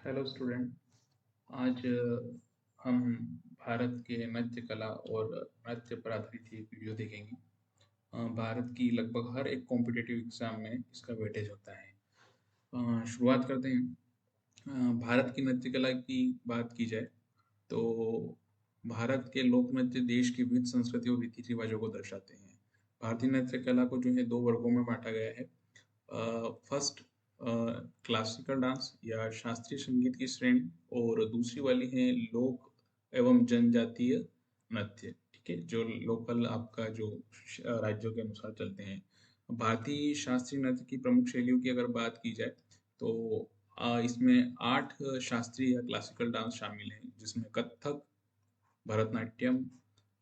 Hello student. आज हम भारत के नृत्य कला और नृत्य पर आधारित एक वीडियो देखेंगे। भारत की लगभग हर एक कॉम्पिटिटिव एग्जाम में इसका वेटेज होता है। शुरुआत करते हैं। भारत की नृत्य कला की बात की जाए तो भारत के लोक नृत्य देश की विविध संस्कृति और रीति रिवाजों को दर्शाते हैं। भारतीय नृत्य कला को जो है दो वर्गों में बांटा गया है। फर्स्ट क्लासिकल डांस या शास्त्रीय संगीत की श्रेणी, और दूसरी वाली है लोक एवं जनजातीय नृत्य। ठीक है, जो लोकल आपका जो राज्यों के अनुसार चलते हैं। भारतीय शास्त्रीय नृत्य की प्रमुख शैलियों की अगर बात की जाए तो इसमें 8 शास्त्रीय या क्लासिकल डांस शामिल हैं, जिसमें कथक, भरतनाट्यम,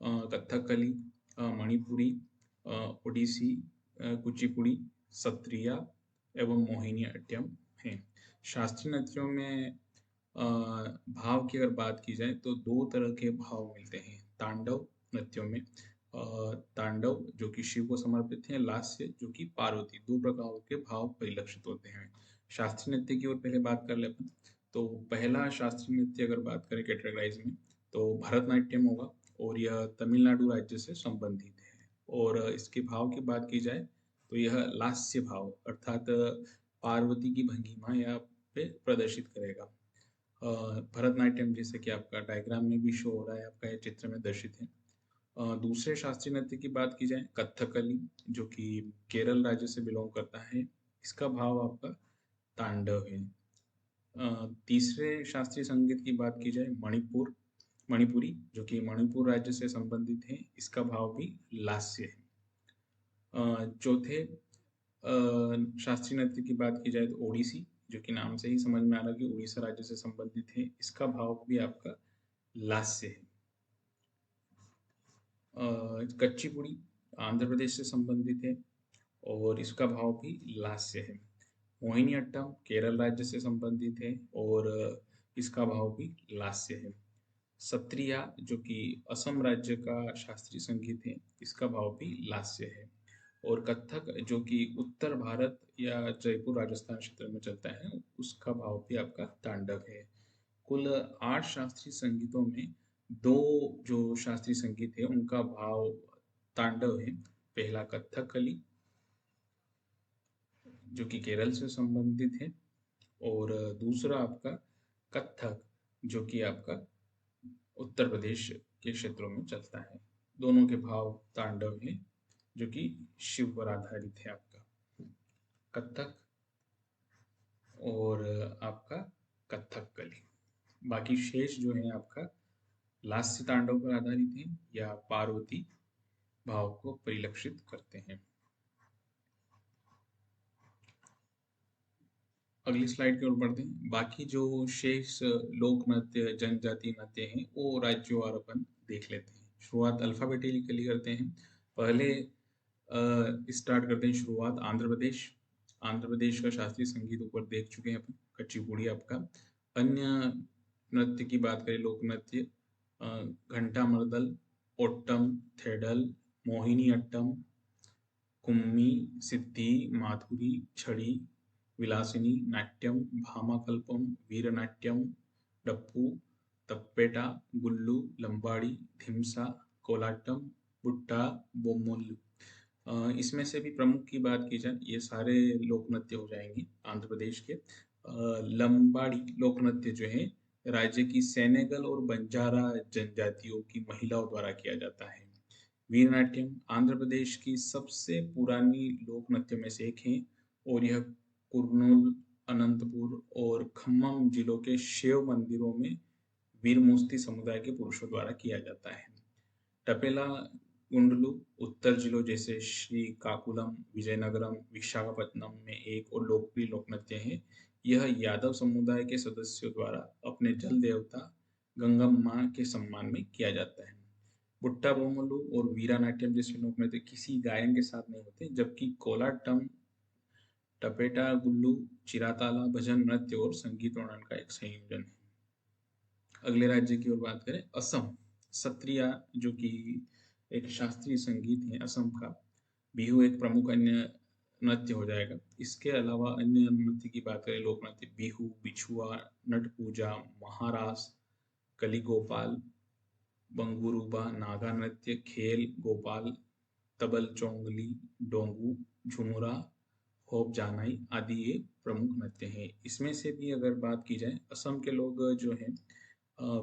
कथकली, मणिपुरी, ओडिसी, कुचिपुड़ी, सत्रिया एवं मोहिनीअट्टम हैं। शास्त्रीय नृत्यों में भाव की अगर बात की जाए तो दो तरह के भाव मिलते हैं तांडव नृत्यों में। तांडव जो कि शिव को समर्पित है, लास्य जो कि पार्वती, दो प्रकार के भाव परिलक्षित होते हैं। शास्त्रीय नृत्य की ओर पहले बात कर ले अपन। तो पहला शास्त्रीय नृत्य अगर बात करें कैटेगराइज में तो भरतनाट्यम होगा, और यह तमिलनाडु राज्य से संबंधित है। और इसके भाव की बात की जाए तो यह लास्य भाव अर्थात पार्वती की भंगिमा यहाँ पे प्रदर्शित करेगा। भरतनाट्यम जैसे कि आपका डायग्राम में भी शो हो रहा है, आपका ये चित्र में दर्शित है। दूसरे शास्त्रीय नृत्य की बात की जाए कथकली, जो कि केरल राज्य से बिलोंग करता है, इसका भाव आपका तांडव है। तीसरे शास्त्रीय संगीत की बात की जाए मणिपुरी, जो कि मणिपुर राज्य से संबंधित है, इसका भाव भी लास्य है। चौथे शास्त्रीय नृत्य की बात की जाए तो ओडिसी, जो कि नाम से ही समझ में आ रहा है कि उड़ीसा राज्य से संबंधित है, इसका भाव भी आपका लास्य है। कच्चीपुड़ी आंध्र प्रदेश से संबंधित है, और इसका भाव भी लास्य है। मोहिनीअट्टम केरल राज्य से संबंधित है, और इसका भाव भी लास्य है। सत्रिया जो कि असम राज्य का शास्त्रीय संगीत है, इसका भाव भी लास्य है। और कथक जो कि उत्तर भारत या जयपुर राजस्थान क्षेत्र में चलता है, उसका भाव भी आपका तांडव है। कुल 8 शास्त्रीय संगीतों में दो जो शास्त्रीय संगीत है उनका भाव तांडव है। पहला कथकली जो कि केरल से संबंधित है, और दूसरा आपका कथक जो कि आपका उत्तर प्रदेश के क्षेत्रों में चलता है। दोनों के भाव तांडव है, जो कि शिव पर आधारित है। आपका कथक और आपका कथकली। बाकी शेष जो है आपका लास्य तांडव पर आधारित है या पार्वती भाव को परिलक्षित करते हैं। अगली स्लाइड की ओर बढ़ते हैं। बाकी जो शेष लोक नृत्य जनजाति नृत्य हैं वो राज्यवार अपन देख लेते हैं। शुरुआत अल्फाबेटिकली करते हैं। पहले स्टार्ट करते हैं शुरुआत आंध्र प्रदेश। आंध्र प्रदेश का शास्त्रीय संगीत ऊपर देख चुके हैं अपन, कच्चीपुड़ी आपका। अन्य नृत्य की बात करें लोक नृत्य, घंटा मर्दल, ओट्टम, थेडल, मोहिनी अट्टम, कुम्मी, सिद्धि, माधुरी, छड़ी, विलासिनी, नाट्यम, भामाकल्पम, वीरनाट्यम, डप्पू, तप्पेटा, गुल्लू, लंबाड़ी, धिमसा, कोलाटम, बुट्टा, बोमुल। इसमें से भी प्रमुख की बात की जाए, ये सारे लोक नृत्य हो जाएंगे आंध्र प्रदेश के। लंबाड़ी लोक नृत्य जो है राज्य की सेनेगल और बंजारा जनजातियों की महिलाओं द्वारा किया जाता है। वीरनाट्यम आंध्र प्रदेश की सबसे पुरानी लोक नृत्य में से एक है, और यह कुर्नूल, अनंतपुर और खम्मम जिलों के शिव मंदिरों में वीरमूर्ति समुदाय के पुरुषों द्वारा किया जाता है। टपेला गुंडलू उत्तर जिलों जैसे श्रीकाकुलम, विजयनगरम, विशाखापट्टनम में एक और लोकप्रिय लोक नृत्य है। यह यादव समुदाय के सदस्यों द्वारा अपने जल देवता गंगम्मा के सम्मान में किया जाता है। बुट्टा बोमलू और वीरानाट्यम जैसे लोक नृत्य किसी गायन के साथ नहीं होते, जबकि कोलाटम, टपेटा गुल्लू, चिराताला भजन नृत्य और संगीत वर्णन का एक संयोजन है। अगले राज्य की ओर बात करें असम। सत्रिया जो कि एक शास्त्रीय संगीत है असम का। बिहू एक प्रमुख अन्य नृत्य हो जाएगा। इसके अलावा अन्य नृत्य की बात करें, लोक नृत्य बिहू, बिछुआ, नट पूजा, महारास, कली गोपाल, बंगुरुबा, नागा नृत्य, खेल गोपाल, तबल चोंगली, डोंगू, झुमुरा, होप जानाई आदि ये प्रमुख नृत्य हैं। इसमें से भी अगर बात की जाए, असम के लोग जो हैं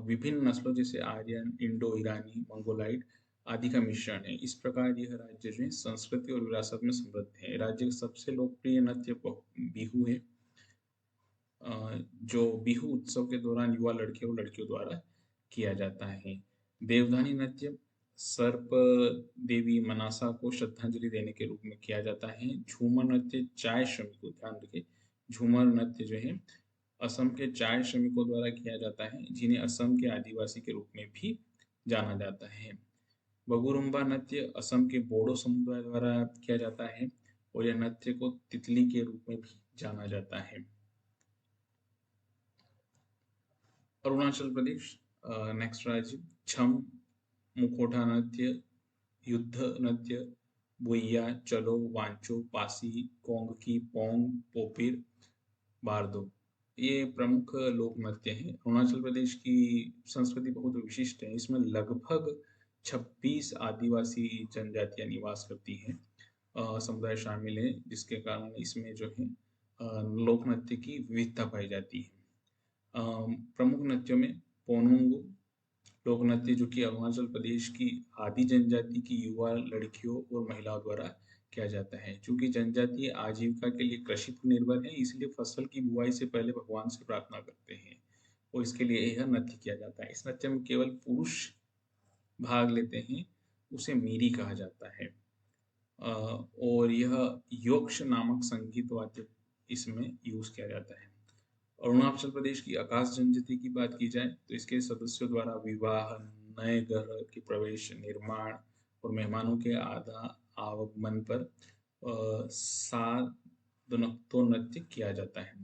विभिन्न नस्लों जैसे आर्यन, इंडो ईरानी, मंगोलाइट आदि का मिश्रण है। इस प्रकार यह राज्य जो है संस्कृति और विरासत में समृद्ध है। राज्य का सबसे लोकप्रिय नृत्य बिहू है, जो बिहू उत्सव के दौरान युवा लड़के और लड़कियों द्वारा किया जाता है। देवधानी नृत्य सर्प देवी मनासा को श्रद्धांजलि देने के रूप में किया जाता है। झूमर नृत्य चाय श्रमिकों, ध्यान रखें, झूमर नृत्य जो है असम के चाय श्रमिकों द्वारा किया जाता है, जिन्हें असम के आदिवासी के रूप में भी जाना जाता है। बगुरुम्बा नृत्य असम के बोडो समुदाय द्वारा किया जाता है और यह नृत्य को तितली के रूप में भी जाना जाता है। अरुणाचल प्रदेश नेक्स्ट राज्य, छम, मुखोटा नृत्य, युद्ध नृत्य, बुइया, चलो, वांचो, पासी, कोंगकी, पोंग, पोपिर, बारदो ये प्रमुख लोक नृत्य हैं। अरुणाचल प्रदेश की संस्कृति बहुत विशिष्ट है। इसमें लगभग 26 आदिवासी जनजातियां निवास करती हैं, समुदाय शामिल है, जिसके कारण इसमें जो है लोक नृत्य की विविधता पाई जाती है। प्रमुख नृत्यों में पोनुंग लोक नृत्य, जो कि अरुणाचल प्रदेश की आदि जनजाति की युवा लड़कियों और महिलाओं द्वारा किया जाता है। चूंकि जनजातीय आजीविका के लिए कृषि पर निर्भर है, इसलिए फसल की बुआई से पहले भगवान से प्रार्थना करते हैं और इसके लिए यह नृत्य किया जाता है। इस नृत्य में केवल पुरुष भाग लेते हैं, उसे मीरी कहा जाता है। और यह योक्ष नामक संगीत वाद्य इसमें यूज किया जाता है। अरुणाचल प्रदेश की आकाश जनजाति की बात की जाए तो इसके सदस्यों द्वारा विवाह, नए घर के प्रवेश, निर्माण और मेहमानों के आगमन पर साधनोक्तो नृत्य किया जाता है।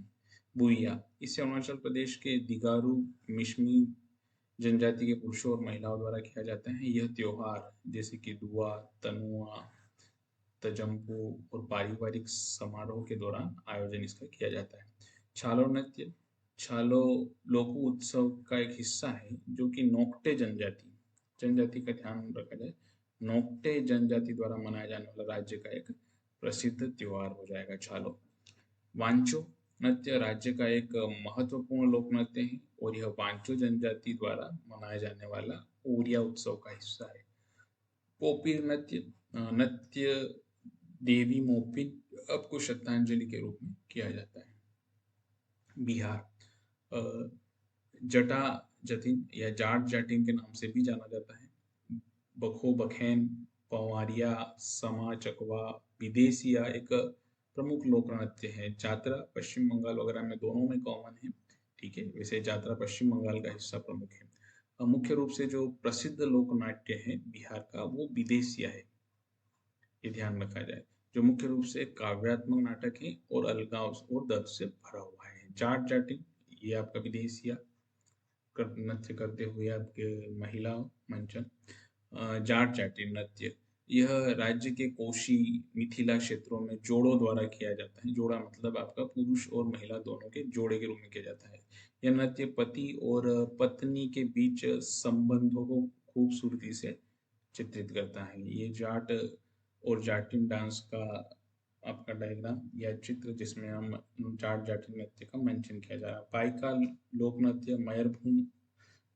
बुइया, इसे अरुणाचल प्रदेश के दिगारू मिश्मी जनजाति के पुरुषों और महिलाओं द्वारा किया जाता है। यह त्योहार जैसे कि दुआ, तनुआ, तजम्पू और पारिवारिक समारोह के दौरान आयोजन इसका किया जाता है। छालो नृत्य, छालो लोकू उत्सव का एक हिस्सा है, जो कि नोक्टे जनजाति का ध्यान रखा जाए, नोक्टे जनजाति द्वारा मनाया जाने वाला राज्य का एक प्रसिद्ध त्योहार हो जाएगा छालो। वांचो नृत्य राज्य का एक महत्वपूर्ण लोक नृत्य है और यह वांचो जनजाति द्वारा मनाया जाने वाला ओरिया उत्सव का हिस्सा है। पोपिर नृत्य, नृत्य देवी मोपिन को श्रद्धांजलि के रूप में किया जाता है। बिहार जटा जतिन या जाट जाटिन के नाम से भी जाना जाता है। बखो बखैन, पवारिया, समा चकवा, विदेशिया एक प्रमुख लोक नृत्य है। जात्रा पश्चिम बंगाल वगैरह में दोनों में कॉमन है, ठीक है। वैसे जात्रा पश्चिम बंगाल का हिस्सा प्रमुख है। मुख्य रूप से जो प्रसिद्ध लोक नाट्य है बिहार का वो विदेशिया है, ये ध्यान रखा जाए, जो मुख्य रूप से काव्यात्मक नाटक है और अलगाव और दर्द से भरा हुआ है। जाट जाटिन ये आपका विदेशिया नृत्य करते हुए आपके महिला मंचन। जाट जाटिन नृत्य यह राज्य के कोशी मिथिला क्षेत्रों में जोड़ों द्वारा किया जाता है। जोड़ा मतलब आपका पुरुष और महिला दोनों के जोड़े के रूप में किया जाता है। यह नृत्य पति और पत्नी के बीच संबंधों को खूबसूरती से चित्रित करता है। ये जाट और जाटिन डांस का आपका डायग्राम या चित्र, जिसमें हम जाट जाटिन नृत्य का मेंशन किया जा रहा है। पाइका लोक नृत्य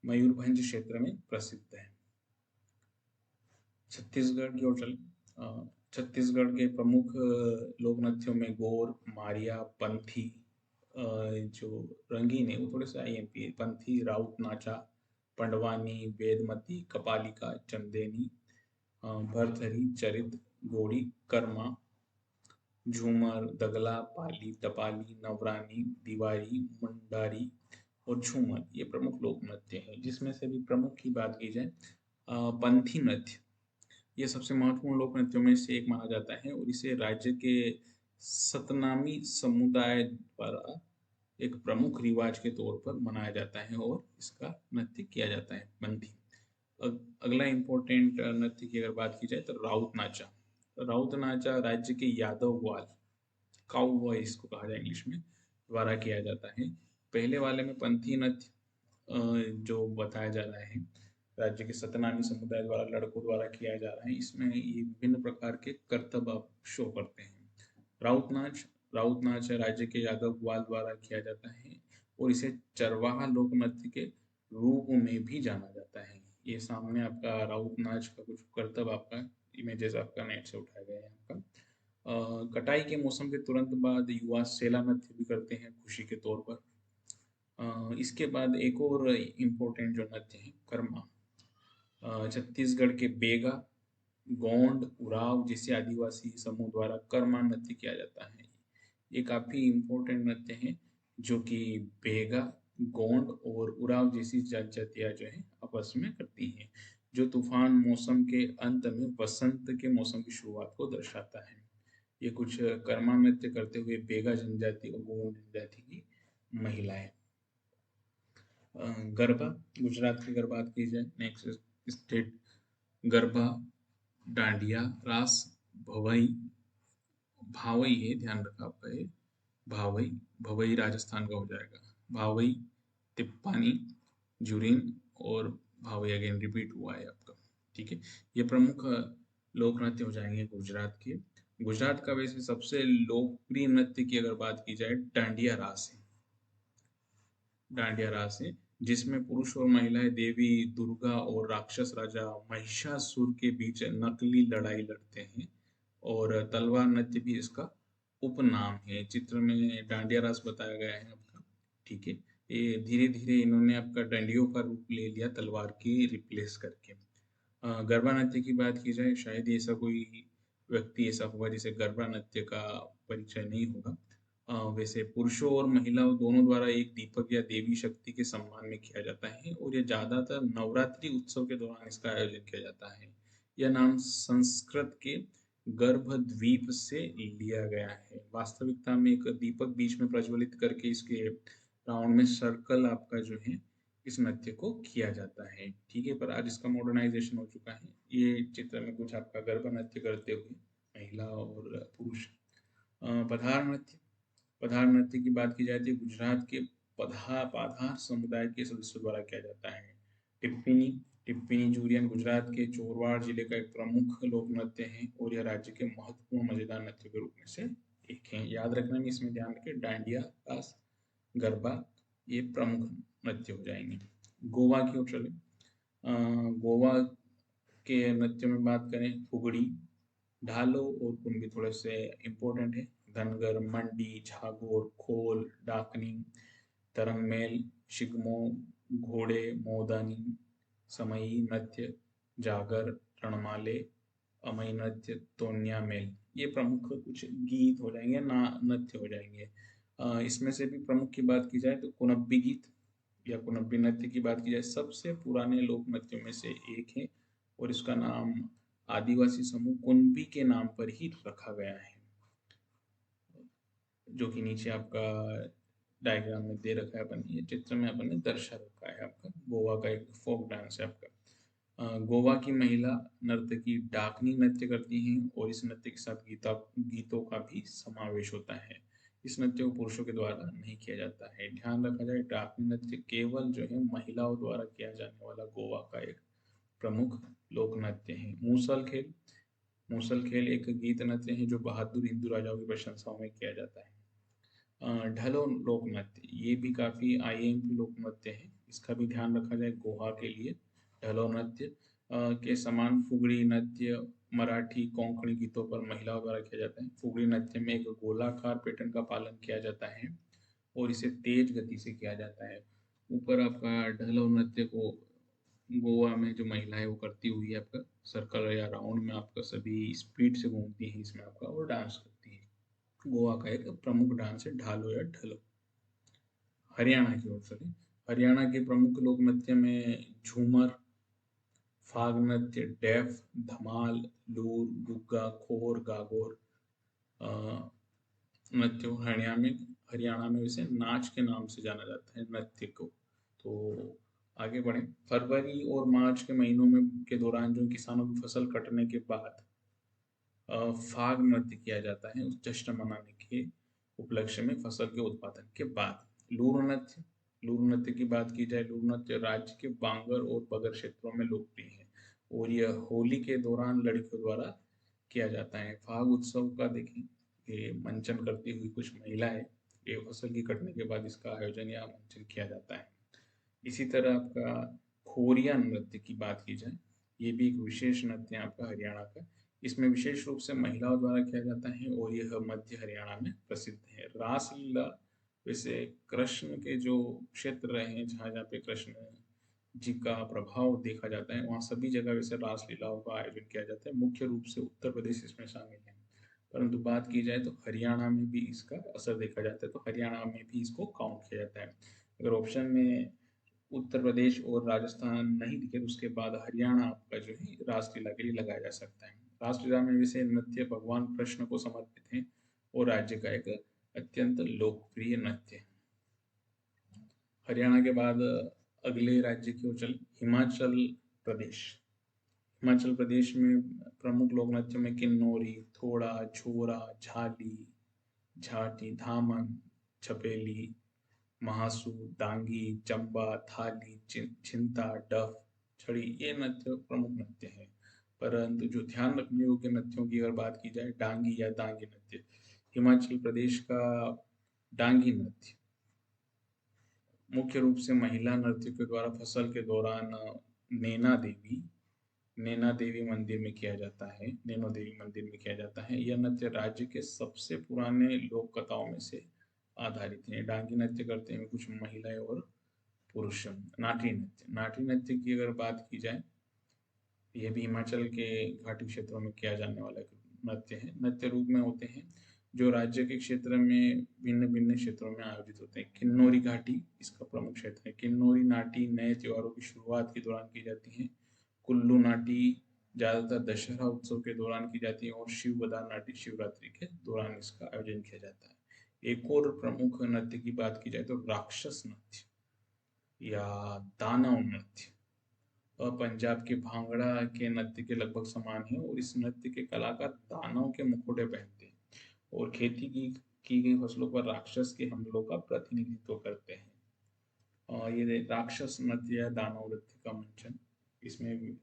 मयूरभंज क्षेत्र में प्रसिद्ध है। छत्तीसगढ़ की ओर चले। छत्तीसगढ़ के प्रमुख लोक नृत्यों में गोर, मारिया, पंथी, जो रंगीन है वो थोड़े से IMP है, पंथी, राउत नाचा, पंडवानी, वेदमती, कपालिका, चंदेनी, भरथरी, चरित, गोड़ी, कर्मा, झूमर, दगला, पाली, टपाली, नवरानी, दीवारी, मुंडारी और झूमर ये प्रमुख लोक नृत्य हैं। जिसमें से भी प्रमुख की बात की जाए, पंथी नृत्य ये सबसे महत्वपूर्ण लोक नृत्यों में से एक माना जाता है और इसे राज्य के सतनामी समुदाय द्वारा एक प्रमुख रिवाज के तौर पर मनाया जाता है और इसका नृत्य किया जाता है पंथी। अगला इम्पोर्टेंट नृत्य की अगर बात की जाए तो राउत नाचा। राउत नाचा राज्य के यादव ग्वाल काउबॉय इसको कहा जाए इंग्लिश में, द्वारा किया जाता है। पहले वाले में पंथी नृत्य जो बताया जा रहा है राज्य के सतनामी समुदाय द्वारा लड़कों द्वारा किया जा रहा है, इसमें ये विभिन्न प्रकार के करतब आप शो करते हैं। राउत नाच, राउत नाच राज्य के यादव ग्वाल द्वारा किया जाता है और इसे चरवाहा लोक नृत्य के रूप में भी जाना जाता है। ये सामने आपका राउत नाच का कुछ करतब आपका इमेजेस आपका नेट से उठाया गया है आपका। कटाई के मौसम के तुरंत बाद युवा सेला नृत्य भी करते हैं खुशी के तौर पर। इसके बाद एक और इम्पोर्टेंट जो नृत्य है कर्मा, छत्तीसगढ़ के बेगा, गोंड, उराव जैसे आदिवासी समूह द्वारा कर्मा नृत्य किया जाता है। ये काफी इम्पोर्टेंट नृत्य है जो कि बेगा, गोंड और उराव जैसी जनजातियां जो है आपस में करती हैं, जो तूफान मौसम के अंत में वसंत के मौसम की शुरुआत को दर्शाता है। ये कुछ कर्मा नृत्य करते हुए बेगा जनजाति और गोंड जनजाति की महिलाएं। गरबा, गुजरात की अगर बात की जाए, नेक्स्ट स्टेट गरबा, डांडिया रास, भवई, भावई है, ध्यान रखा आपका ये भावई, भवई राजस्थान का हो जाएगा। भावई, तिप्पानी, जुरीन और भावई अगेन रिपीट हुआ है आपका। ठीक है, ये प्रमुख लोक नृत्य हो जाएंगे गुजरात के। गुजरात का वैसे सबसे लोकप्रिय नृत्य की अगर बात की जाए डांडिया रास है। डांडिया रास है जिसमें पुरुष और महिलाएं देवी दुर्गा और राक्षस राजा महिषासुर के बीच नकली लड़ाई लड़ते हैं और तलवार नृत्य भी इसका उपनाम है। चित्र में डांडिया रास बताया गया है आपका। ठीक है, ये धीरे धीरे इन्होंने आपका डंडियों का रूप ले लिया तलवार की रिप्लेस करके। गरबा नृत्य की बात की जाए, शायद ही ऐसा कोई व्यक्ति ऐसा होगा जिसे गरबा नृत्य का परिचय नहीं होगा। वैसे पुरुषों और महिलाओं दोनों द्वारा एक दीपक या देवी शक्ति के सम्मान में किया जाता है और ये ज्यादातर नवरात्रि उत्सव के दौरान इसका आयोजन किया जाता है। यह नाम संस्कृत के गर्भद्वीप से लिया गया है। वास्तविकता में एक दीपक बीच में प्रज्वलित करके इसके राउंड में सर्कल आपका जो है इस नृत्य को किया जाता है। ठीक है, पर आज इसका मॉडर्नाइजेशन हो चुका है। ये चित्र में कुछ आपका गरबा नृत्य करते हुए महिला और पुरुष। पधार नृत्य, पधार नृत्य की बात की जाए तो गुजरात के पाधार समुदाय के सदस्यों द्वारा किया जाता है। टिप्पणी, टिप्पणी जूरियन गुजरात के चोरवाड़ जिले का एक प्रमुख लोक नृत्य है और यह राज्य के महत्वपूर्ण मजेदार नृत्य के रूप में से एक है। याद रखने में इसमें ध्यान रखें डांडिया रास, गरबा ये प्रमुख नृत्य हो जाएंगे। गोवा की ओर चले, गोवा के नृत्य में बात करें फुगड़ी, ढालो और कुणबी थोड़े से इम्पोर्टेंट है। धनगर, मंडी, झागोर, खोल, डाकनी, तरंगमेल, शिगमो, घोड़े, मोदानी, समई नृत्य, जागर, रणमाले, अमई नृत्य, तोन्या मेल, ये प्रमुख कुछ गीत हो जाएंगे ना, नृत्य हो जाएंगे। इसमें से भी प्रमुख की बात की जाए तो कुनब्बी गीत या कुनब्बी नृत्य की बात की जाए सबसे पुराने लोक नृत्यों में से एक है और इसका नाम आदिवासी समूह कुनबी के नाम पर ही रखा गया है, जो कि नीचे आपका डायग्राम में दे रखा है अपन, ये चित्र में अपन ने दर्शा रखा है आपका। गोवा का एक फोक डांस है आपका। गोवा की महिला नर्तकी डाकनी नृत्य करती हैं और इस नृत्य के साथ गीतों का भी समावेश होता है। इस नृत्य को पुरुषों के द्वारा नहीं किया जाता है। ध्यान रखा जाए डाकनी नृत्य केवल जो है महिलाओं द्वारा किया जाने वाला गोवा का एक प्रमुख लोक नृत्य है। मूसल खेल, मूसल खेल एक गीत नृत्य है जो बहादुर हिंदू राजाओं की प्रशंसाओं में किया जाता है। ढलो लोक नृत्य, ये भी काफी आईएमपी लोक नृत्य है, इसका भी ध्यान रखा जाए गोवा के लिए। ढलो नृत्य के समान फुगड़ी नृत्य मराठी कोंकणी गीतों पर महिलाओं द्वारा किया जाता है। फुगड़ी नृत्य में एक गोलाकार पैटर्न का पालन किया जाता है और इसे तेज गति से किया जाता है। ऊपर आपका ढलो नृत्य को गोवा में जो महिलाएं वो करती हुई आपका सर्कल या राउंड में आपका सभी स्पीड से घूमती है इसमें आपका और डांस करती है। गोवा का एक प्रमुख डांस है ढालो या ढलो। हरियाणा की ओर चले, हरियाणा के प्रमुख लोक नृत्य में झूमर, फाग नृत्य, डेफ, धमाल, लूर, गुग्गा, खोर, गागोर नृत्य हरियाणा में वैसे नाच के नाम से जाना जाता है नृत्य को। तो आगे बढ़े, फरवरी और मार्च के महीनों में के दौरान जो किसानों की फसल कटने के बाद फाग नृत्य किया जाता है उस जश्न मनाने के उपलक्ष्य में फसल के उत्पादन के बाद। लूर नृत्य, लूर नृत्य की बात की जाए, लूर नृत्य राज्य के बांगर और बगर क्षेत्रों में लोकप्रिय है और यह होली के दौरान लड़कियों द्वारा किया जाता है। फाग उत्सव का देखें, ये मंचन करती हुई कुछ महिलाएं, ये फसल की कटने के बाद इसका आयोजन या मंचन किया जाता है। इसी तरह आपका खोरिया नृत्य की बात की जाए, ये भी एक विशेष नृत्य है आपका हरियाणा का। इसमें विशेष रूप से महिलाओं द्वारा किया जाता है और यह मध्य हरियाणा में प्रसिद्ध है। रासलीला, वैसे कृष्ण के जो क्षेत्र रहे हैं जहाँ जहाँ पे कृष्ण जी का प्रभाव देखा जाता है, वहाँ सभी जगह वैसे रासलीलाओं का आयोजन किया जाता है। मुख्य रूप से उत्तर प्रदेश इसमें शामिल है, परंतु बात की जाए तो हरियाणा में भी इसका असर देखा जाता है, तो हरियाणा में भी इसको काउंट किया जाता है। अगर ऑप्शन में उत्तर प्रदेश और राजस्थान नहीं दिखे तो उसके बाद हरियाणा आपका जो है रासलीला के लिए लगाया जा सकता है। रासलीला में वैसे नृत्य भगवान कृष्ण को समर्पित है और राज्य का एक अत्यंत लोकप्रिय नृत्य है। हरियाणा के बाद अगले राज्य की ओर चले, हिमाचल प्रदेश। हिमाचल प्रदेश में प्रमुख लोक नृत्य में किन्नौरी, थोड़ा, झोरा, झाली, झाटी, धामन, छपेली, महासू, दांगी, चंबा, थाली, छिंता, डफ, छड़ी, ये नृत्य प्रमुख नृत्य है। परंतु जो ध्यान रखने योग्य नृत्यों की अगर बात की जाए, डांगी या दांगी नृत्य, हिमाचल प्रदेश का डांगी नृत्य मुख्य रूप से महिला नर्तकियों के द्वारा फसल के दौरान नैना देवी मंदिर में किया जाता है, नैनो देवी मंदिर में किया जाता है। यह नृत्य राज्य के सबसे पुराने लोक कथाओं में से आधारित है। डांगी नृत्य करते हैं कुछ महिलाएं और पुरुष। नाटी नृत्य, नाटी नृत्य की अगर बात की जाए, यह भी हिमाचल के घाटी क्षेत्रों में किया जाने वाला एक नृत्य है। नृत्य रूप में होते हैं जो राज्य के क्षेत्र में भिन्न भिन्न क्षेत्रों में आयोजित होते हैं। किन्नौरी घाटी इसका प्रमुख क्षेत्र है। किन्नौरी नाटी नए त्योहारों की शुरुआत के दौरान की जाती है। कुल्लू नाटी ज्यादातर दशहरा उत्सव के दौरान की जाती है और शिवबदा नाटी शिवरात्रि के दौरान इसका आयोजन किया जाता है। एक और प्रमुख नृत्य की बात की जाए तो राक्षस नृत्य या दानव नृत्य, पंजाब के भांगड़ा के नृत्य के लगभग समान है और इस नृत्य के कलाकार दानव के मुखौटे पहनते हैं और खेती की गई फसलों पर राक्षस के हमलों का प्रतिनिधित्व करते हैं। और ये राक्षस नृत्य या दानव नृत्य का मंचन, इसमें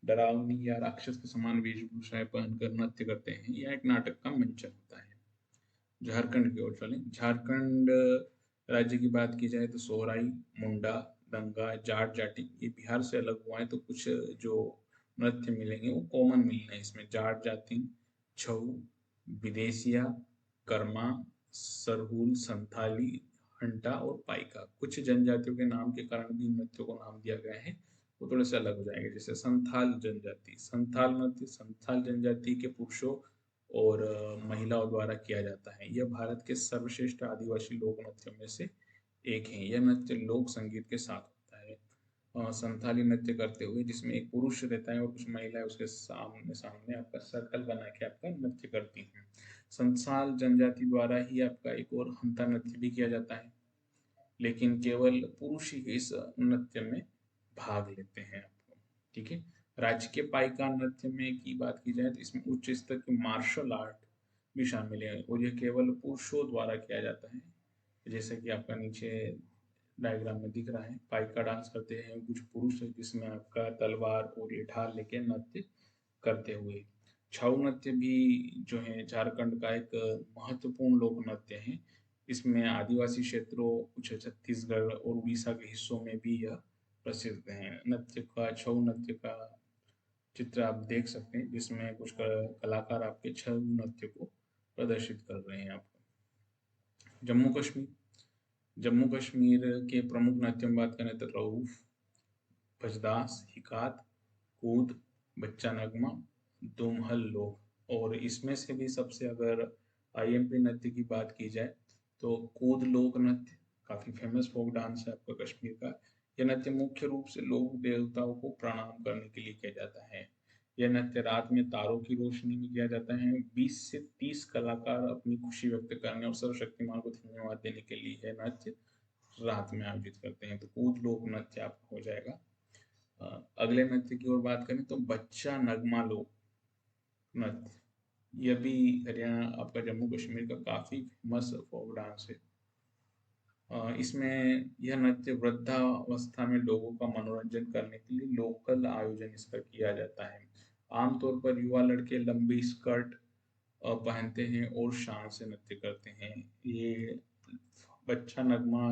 डरावनी या राक्षस के समान वेशभूषाएं पहनकर नृत्य करते हैं। यह एक नाटक का मंचन होता है। झारखंड की ओर चलें, झारखंड राज्य की बात की जाए तो सोहराई, मुंडा, दंगा, जाट जाटी, ये बिहार से अलग हुआ है तो कुछ जो नृत्य मिलेंगे वो कॉमन मिलने हैं इसमें। जाट जाति, छऊ, विदेशिया, कर्मा, सरहुल, संथाली, हंटा और पाइका, कुछ जनजातियों के नाम के कारण भी इन नृत्यों को नाम दिया गया है, वो थोड़े से अलग हो जाएंगे। जैसे संथाल जनजाति, संथाल नृत्य संथाल जनजाति के पुरुषों और महिलाओं द्वारा किया जाता है। यह भारत के सर्वश्रेष्ठ आदिवासी लोक नृत्यों में से एक है। यह नृत्य लोक संगीत के साथ होता है। संथाली नृत्य करते हुए जिसमें एक पुरुष रहता है और कुछ महिलाएं उसके सामने सामने आपका सर्कल बना के आपका नृत्य करती हैं। संथाल जनजाति द्वारा ही आपका एक और हंता नृत्य भी किया जाता है, लेकिन केवल पुरुष ही इस नृत्य में भाग लेते हैं आपको, ठीक है। राज्य के पाइका नृत्य में की बात की जाए तो इसमें उच्च स्तर के मार्शल आर्ट भी शामिल है और यह केवल पुरुषों द्वारा किया जाता है। जैसे कि आपका नीचे डायग्राम में दिख रहा है, पाइका डांस करते हैं कुछ पुरुष जिसमें आपका तलवार और ये ढाल लेके नृत्य करते हुए। छऊ नृत्य भी जो है झारखंड का एक महत्वपूर्ण लोक नृत्य है। इसमें आदिवासी क्षेत्रों, कुछ छत्तीसगढ़ और उड़ीसा के हिस्सों में भी यह प्रसिद्ध है। नृत्य का, छऊ नृत्य का चित्र आप देख सकते हैं जिसमें कुछ कलाकार आपके छऊ नृत्य को प्रदर्शित कर रहे हैं आपको। जम्मू कश्मीर, जम्मू कश्मीर के प्रमुख नृत्यों में बात करें तो रऊफ, भजदास, हिकात, कूद, बच्चा नगमा, दुमहल लोग, और इसमें से भी सबसे अगर आईएमपी नृत्य की बात की जाए तो कूद लोक नृत्य काफी फेमस फोक डांस है आपका कश्मीर का। यह नृत्य मुख्य रूप से लोक देवताओं को प्रणाम करने के लिए किया जाता है। यह नृत्य रात में तारों की रोशनी में किया जाता है। 20 से 30 कलाकार अपनी खुशी व्यक्त करने और सर्वशक्तिमान को धन्यवाद देने के लिए यह नृत्य रात में आयोजित करते हैं। तो कूद लोक नृत्य आपका हो जाएगा। अगले नृत्य की ओर बात करें तो बच्चा नगमा लोक नृत्य, यह भी हरियाणा आपका जम्मू कश्मीर का काफ़ी फेमस फोक डांस है। इसमें यह नृत्य वृद्धावस्था में लोगों का मनोरंजन करने के लिए लोकल आयोजन इसका किया जाता है। आमतौर पर युवा लड़के लंबी स्कर्ट पहनते हैं और शान से नृत्य करते हैं। ये बच्चा नगमा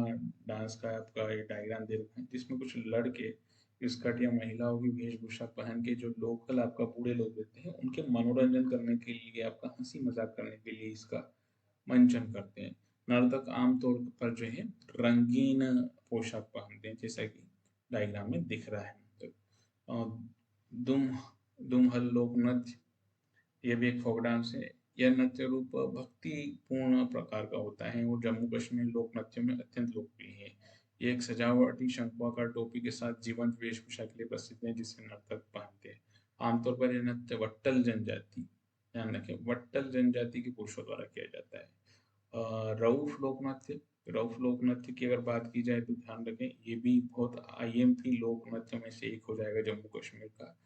डांस का आपका ये डायग्राम दे रखा है, जिसमें कुछ लड़के स्कर्ट या महिलाओं की वेशभूषा पहन के जो लोकल आपका बूढ़े लोग रहते हैं उनके मनोरंजन करने के लिए, आपका हंसी मजाक करने के लिए इसका मंचन करते हैं। नर्तक आमतौर पर जो है रंगीन पोशाक पहनते हैं, जैसा कि डायग्राम में दिख रहा है। तो दुम दुमहल लोक नृत्य, ये भी एक फोक डांस है। यह नृत्य रूप भक्तिपूर्ण प्रकार का होता है और जम्मू कश्मीर लोक नृत्य में अत्यंत लोकप्रिय है। ये एक सजावटी शंक्वाकार टोपी के साथ जीवंत वेशभूषा के लिए प्रसिद्ध है, जिसे नर्तक पहनते हैं। आमतौर पर यह नृत्य वट्टल जनजाति, ध्यान रखें, वट्टल जनजाति के पुरुषों द्वारा किया जाता है। रऊफ लोक नृत्य, रऊफ लोक नृत्य की अगर बात की जाए तो ध्यान रखें, ये भी बहुत आईएमपी लोक नृत्य में से एक हो जाएगा जम्मू कश्मीर का।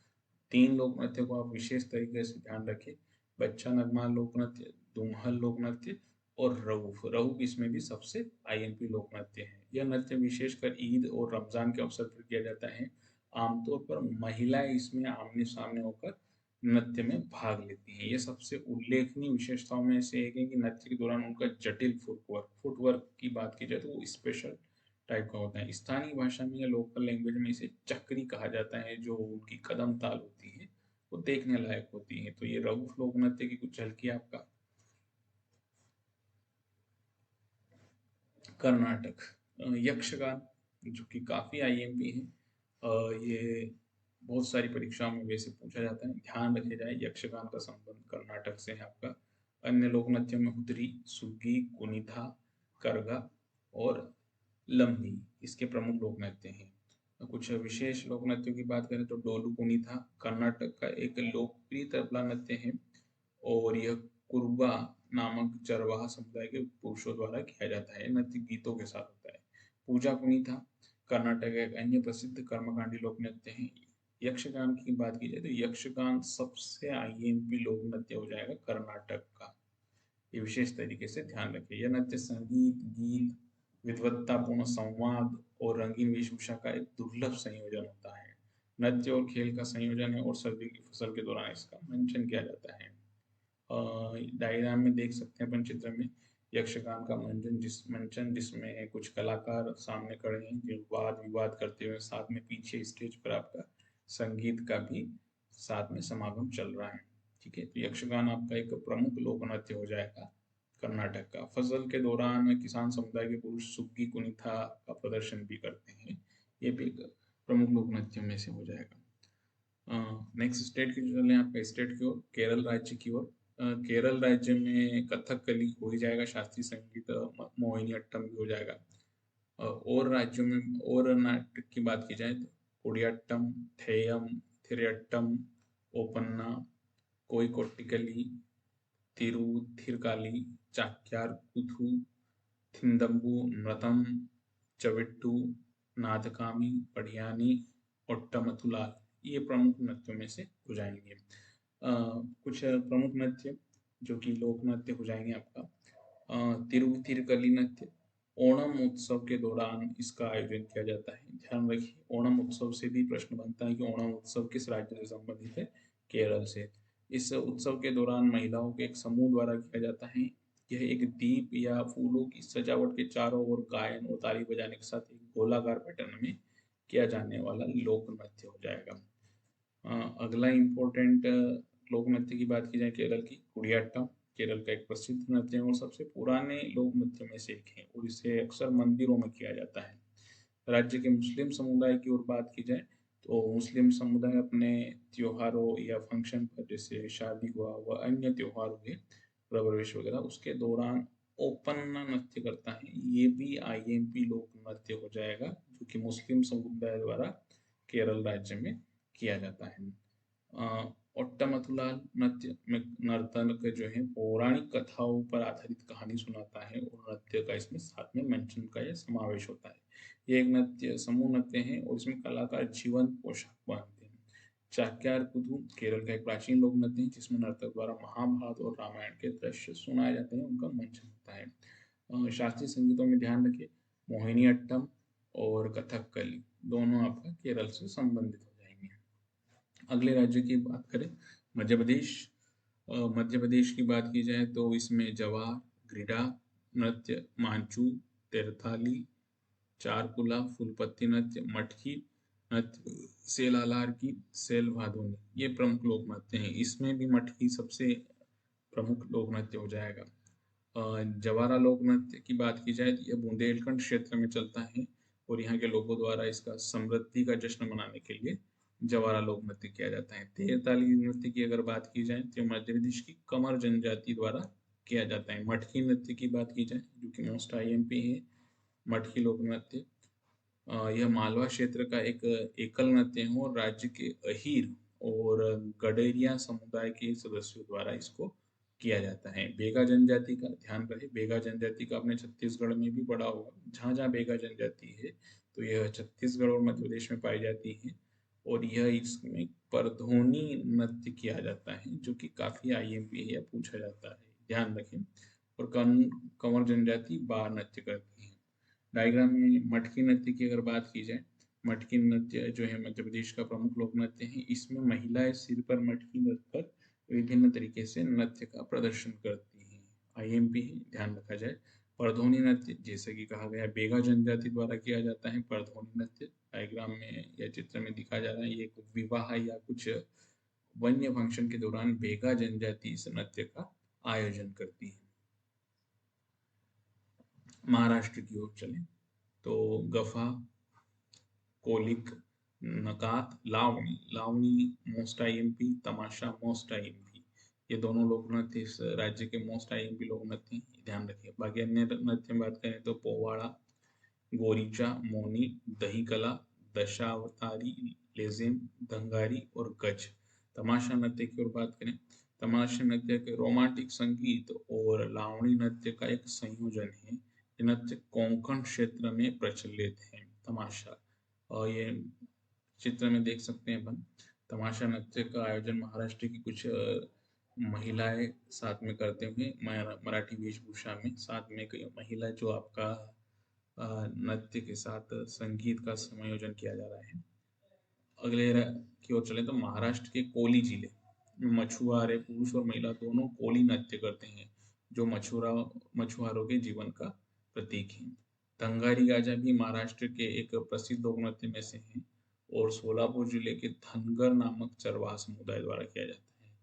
3 लोक नृत्य को आप विशेष तरीके से ध्यान रखें, बच्चा नगमा लोक नृत्य, दुम्हल लोक नृत्य और रऊफ। रऊफ इसमें भी सबसे आईएमपी लोक नृत्य है। यह नृत्य विशेषकर ईद और रमजान के अवसर पर किया जाता है। आमतौर पर महिलाएं इसमें आमने सामने होकर नृत्य में भाग लेती हैं। ये सबसे उल्लेखनीय विशेषताओं में से एक है कि नृत्य के दौरान उनका जटिल फुटवर्क की बात की जाए तो वो स्पेशल टाइप का होता है। स्थानीय भाषा में या लोकल लैंग्वेज में इसे चक्री कहा जाता है। जो उनकी कदम ताल होती है वो देखने लायक होती है। तो ये रऊफ लोक नृत्य की कुछ झलकी आपका। कर्नाटक यक्षगान, जो कि काफी आईएमपी है। ये बहुत सारी परीक्षाओं में वैसे पूछा जाता है। ध्यान रखे जाए यक्षगान का संबंध कर्नाटक से है आपका। अन्य लोक नृत्यों में हुदरी, सुग्गी, कुनिथा, करगा और लम्बी इसके प्रमुख लोक नृत्य हैं। कुछ विशेष लोक नृत्यों की बात करें तो डोलू कुनिथा कर्नाटक का एक लोकप्रिय तबला नृत्य है और यह कुरुबा नामक चरवाहा समुदाय के पुरुषों द्वारा किया जाता है। नृत्य गीतों के साथ होता है। पूजा कुनिथा कर्नाटक का एक अन्य प्रसिद्ध कर्मकांडी लोक नृत्य है। यक्षगान की बात की जाए तो यक्षगान सबसे आईएमपी लोक नृत्य हो जाएगा कर्नाटक का। ये विशेष तरीके से ध्यान रखें। यह नृत्य संगीत, गीत, विद्वत्तापूर्ण संवाद और रंगीन वेशभूषा का एक दुर्लभ संयोजन होता है। नृत्य और खेल का संयोजन है और सर्दी की फसल के दौरान इसका मंचन किया जाता है। डायग्राम में देख सकते हैं अपन चित्र में यक्षगान का मंचन जिसमें कुछ कलाकार सामने खड़े हैं जो वाद विवाद करते हुए, साथ में पीछे स्टेज पर आपका संगीत का भी साथ में समागम चल रहा है। ठीक है, तो यक्षगान आपका एक प्रमुख लोक नृत्य हो जाएगा कर्नाटक का। फसल के दौरान किसान समुदाय के पुरुष सुग्गी कुनिथा का प्रदर्शन भी करते हैं। ये भी एक प्रमुख लोक नृत्य में से हो जाएगा। नेक्स्ट स्टेट की चले आपका स्टेट की ओर, केरल राज्य की ओर। केरल राज्य में कथकली हो ही जाएगा, शास्त्रीय संगीत मोहिनी अट्टम भी हो जाएगा। और राज्यों में और नाटक की बात की जाए तो कुडियाट्टम, थेयम, थिरयट्टम, ओपन्ना, कोईकोट्टिकली, तिरुथिरकाली, चाक्यार कूथू, थिंदम्बु, नृतम, चविट्टू, नादकामी, पढ़ियानी, ओट्टमथुलाल, ये प्रमुख नृत्यों में से हो जाएंगे। कुछ प्रमुख नृत्य जो कि लोक नृत्य हो जाएंगे आपका। तिरुथिरकली नृत्य ओणम उत्सव के दौरान इसका आयोजन किया जाता है। ध्यान रखिए, ओणम उत्सव से भी प्रश्न बनता है कि ओणम उत्सव किस राज्य से संबंधित है? केरल से। इस उत्सव के दौरान महिलाओं के एक समूह द्वारा किया जाता है। यह एक दीप या फूलों की सजावट के चारों ओर गायन और ताली बजाने के साथ एक गोलाकार पैटर्न में किया जाने वाला लोक नृत्य हो जाएगा। अगला इम्पोर्टेंट लोक नृत्य की बात की जाए केरल की, कुडियाट्टम केरल का एक प्रसिद्ध नृत्य है और सबसे पुराने लोक नृत्य में से एक है और इसे अक्सर मंदिरों में किया जाता है। राज्य के मुस्लिम समुदाय की ओर बात की जाए तो मुस्लिम समुदाय अपने त्योहारों या फंक्शन पर, जैसे शादी हुआ व अन्य त्योहार हुए, प्रवेश वगैरह, उसके दौरान ओपन नृत्य करता है। ये भी आईएमपी लोक नृत्य हो जाएगा जो कि मुस्लिम समुदाय द्वारा केरल राज्य में किया जाता है। ओट्टमथुलाल नृत्य में नर्तक जो है पौराणिक कथाओं पर आधारित कहानी सुनाता है और नृत्य का इसमें साथ में मंचन का यह समावेश होता है। ये एक नृत्य समूह नृत्य है और इसमें कलाकार जीवंत पोशाक पहनते हैं। चाक्यार कूथु केरल का एक प्राचीन लोक नृत्य है जिसमें नर्तक द्वारा महाभारत और रामायण के दृश्य सुनाए जाते हैं, उनका मंचन होता है। शास्त्रीय संगीतों में ध्यान रखिए, मोहिनी अट्टम और कथकली दोनों आपका केरल से संबंधित हो जाएंगे। अगले राज्य की बात करें, मध्य प्रदेश। मध्य प्रदेश की बात की जाए तो इसमें जवार, ग्रीडा नृत्य, मांचू, तेरथाली, चारकुला, फूलपत्ती नृत्य, मटकी नृत्य, सेलालार की, सेल भादोनी, ये प्रमुख लोक नृत्य हैं। इसमें भी मटकी सबसे प्रमुख लोक नृत्य हो जाएगा। जवारा लोक नृत्य की बात की जाए तो यह बुंदेलखंड क्षेत्र में चलता है और यहाँ के लोगों द्वारा इसका समृद्धि का जश्न मनाने के लिए जवारा लोक नृत्य किया जाता है। तेरताली नृत्य की अगर बात की जाए तो मध्य प्रदेश की कमर जनजाति द्वारा किया जाता है। मटकी नृत्य की बात की जाए जो कि मोस्ट आईएमपी है, मटकी लोक नृत्य, यह मालवा क्षेत्र का एक एकल नृत्य है और राज्य के अहीर और गडेरिया समुदाय के सदस्यों द्वारा इसको किया जाता है। बेगा जनजाति का ध्यान रहे, बेगा जनजाति का अपने छत्तीसगढ़ में भी पड़ा होगा। जहाँ जहाँ बेगा जनजाति है तो यह छत्तीसगढ़ और मध्य प्रदेश में पाई जाती है और यह इसमें परधोनी नृत्य किया जाता है जो कि काफी आईएमपी है या पूछा जाता है, ध्यान रखें। और कंवर जनजाति बार नृत्य करती है। डायग्राम में मटकी नृत्य की अगर बात की जाए, मटकी नृत्य जो है मध्य प्रदेश का प्रमुख लोक नृत्य है। इसमें महिलाएं सिर पर मटकी रख कर विभिन्न तरीके से नृत्य का प्रदर्शन करती हैं। आईएमपी है, ध्यान रखा जाए। परधोनी नृत्य जैसे कि कहा गया बेगा जनजाति द्वारा किया जाता है। परधोनी नृत्य डायग्राम में या चित्र में दिखा जा रहा है, ये विवाह या कुछ वन्य फंक्शन के दौरान बेगा जनजाति इस नृत्य का आयोजन करती है। महाराष्ट्र की ओर चलें तो गफा, कोलिक, नकात, लावणी, लावणी मोस्ट आईएमपी, तमाशा मोस्ट आईएमपी, ये दोनों लोक नृत्य इस राज्य के मोस्ट आईएमपी लोक नृत्य हैं, ध्यान रखिए। बाकी अन्य नृत्य में बात करें तो पोवाड़ा, गोरीचा, मोनी, दही कला, दशावतारी, लेजिम, दंगारी और गज। तमाशा नृत्य की ओर बात करें, तमाशा नृत्य के रोमांटिक संगीत और लावणी नृत्य का एक संयोजन है। ये नृत्य कोंकण क्षेत्र में प्रचलित है। तमाशा, और ये चित्र में देख सकते हैं अपन, तमाशा नृत्य का आयोजन महाराष्ट्र की कुछ महिलाएं साथ में करते हुए मराठी वेशभूषा में, साथ में कई महिला जो आपका नृत्य के साथ संगीत का समायोजन किया जा रहा है। अगले की ओर चले तो महाराष्ट्र के कोली जिले में मछुआरे पुरुष और महिला दोनों कोली नृत्य करते हैं जो मछुआरों के जीवन का प्रतीक है। दंगारी गाजा भी महाराष्ट्र के एक प्रसिद्ध लोक नृत्य में से है और सोलापुर जिले के धनगर नामक चरवाहा समुदाय द्वारा किया जाता है।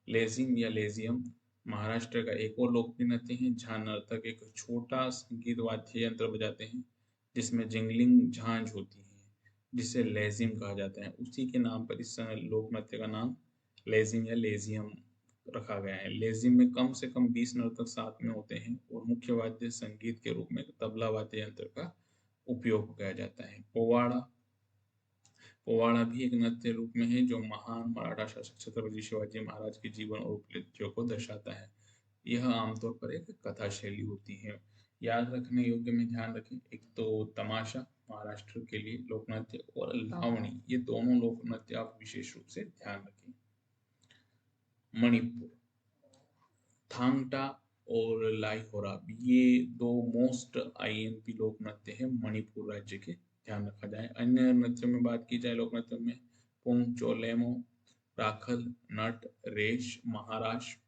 लेजिम या लेजियम महाराष्ट्र का एक और लोकप्रिय नृत्य है जहाँ नर्तक एक छोटा संगीत वाद्य यंत्र बजाते हैं जिसमें जिंगलिंग झांझ होती है, जिसे लेजिम कहा जाता है। उसी के नाम पर इस लोक नृत्य का नाम लेजिम या लेजियम रखा गया है। लेजिम में कम से कम 20 नर्तक साथ में होते हैं और मुख्य वाद्य संगीत के रूप में तबला वाद्य यंत्र का उपयोग किया जाता है। पोवाड़ा, पोवाड़ा भी एक नृत्य रूप में है जो महान मराठा शासक छत्रपति शिवाजी महाराज के जीवन और उपलब्धियों को दर्शाता है। यह आमतौर पर एक कथा शैली होती है। याद रखने योग्य में ध्यान रखें, एक तो तमाशा महाराष्ट्र के लिए लोक नृत्य और लावणी, ये दोनों लोक नृत्य आप विशेष रूप से ध्यान रखें। मणिपुर, थांगटा और लाइहोरा, ये दो मोस्ट आईएमपी लोक नृत्य है मणिपुर राज्य के, ध्यान रखा जाए। अन्य नृत्यों में बात की जाए लोक नृत्यों में पुंग चोलेमो, राखल, नट, रेश, महाराष्ट्र,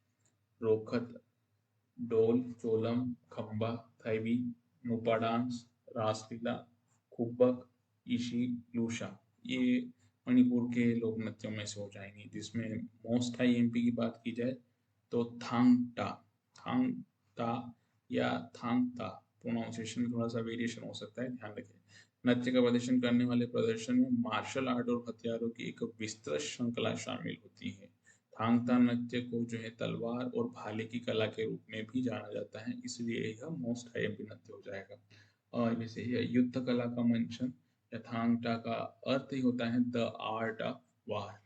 रोखत, डोल, चोलम, खंबा, थैवी, नुपा डांस, रासलीला, कुब्बक, इशी, लूशा, ये मणिपुर के लोक नृत्यों में से हो जाएंगे। जिसमें मोस्ट आईएमपी की बात की जाए तो थांगटा, थांगटा या थांगता, प्रोनाउंसिएशन में थोड़ा सा वेरिएशन हो सकता है, ध्यान रखें। नृत्य का प्रदर्शन करने वाले प्रदर्शन में मार्शल आर्ट और हथियारों की एक विस्तृत श्रृंखला शामिल होती है। थांगता नृत्य को जो है तलवार और भाले की कला के रूप में भी जाना जाता है, इसलिए यह मोस्ट आईएमपी नृत्य हो जाएगा। और वैसे यह युद्ध कला का मंचन या थांगटा का अर्थ ही होता है द आर्ट ऑफ वार।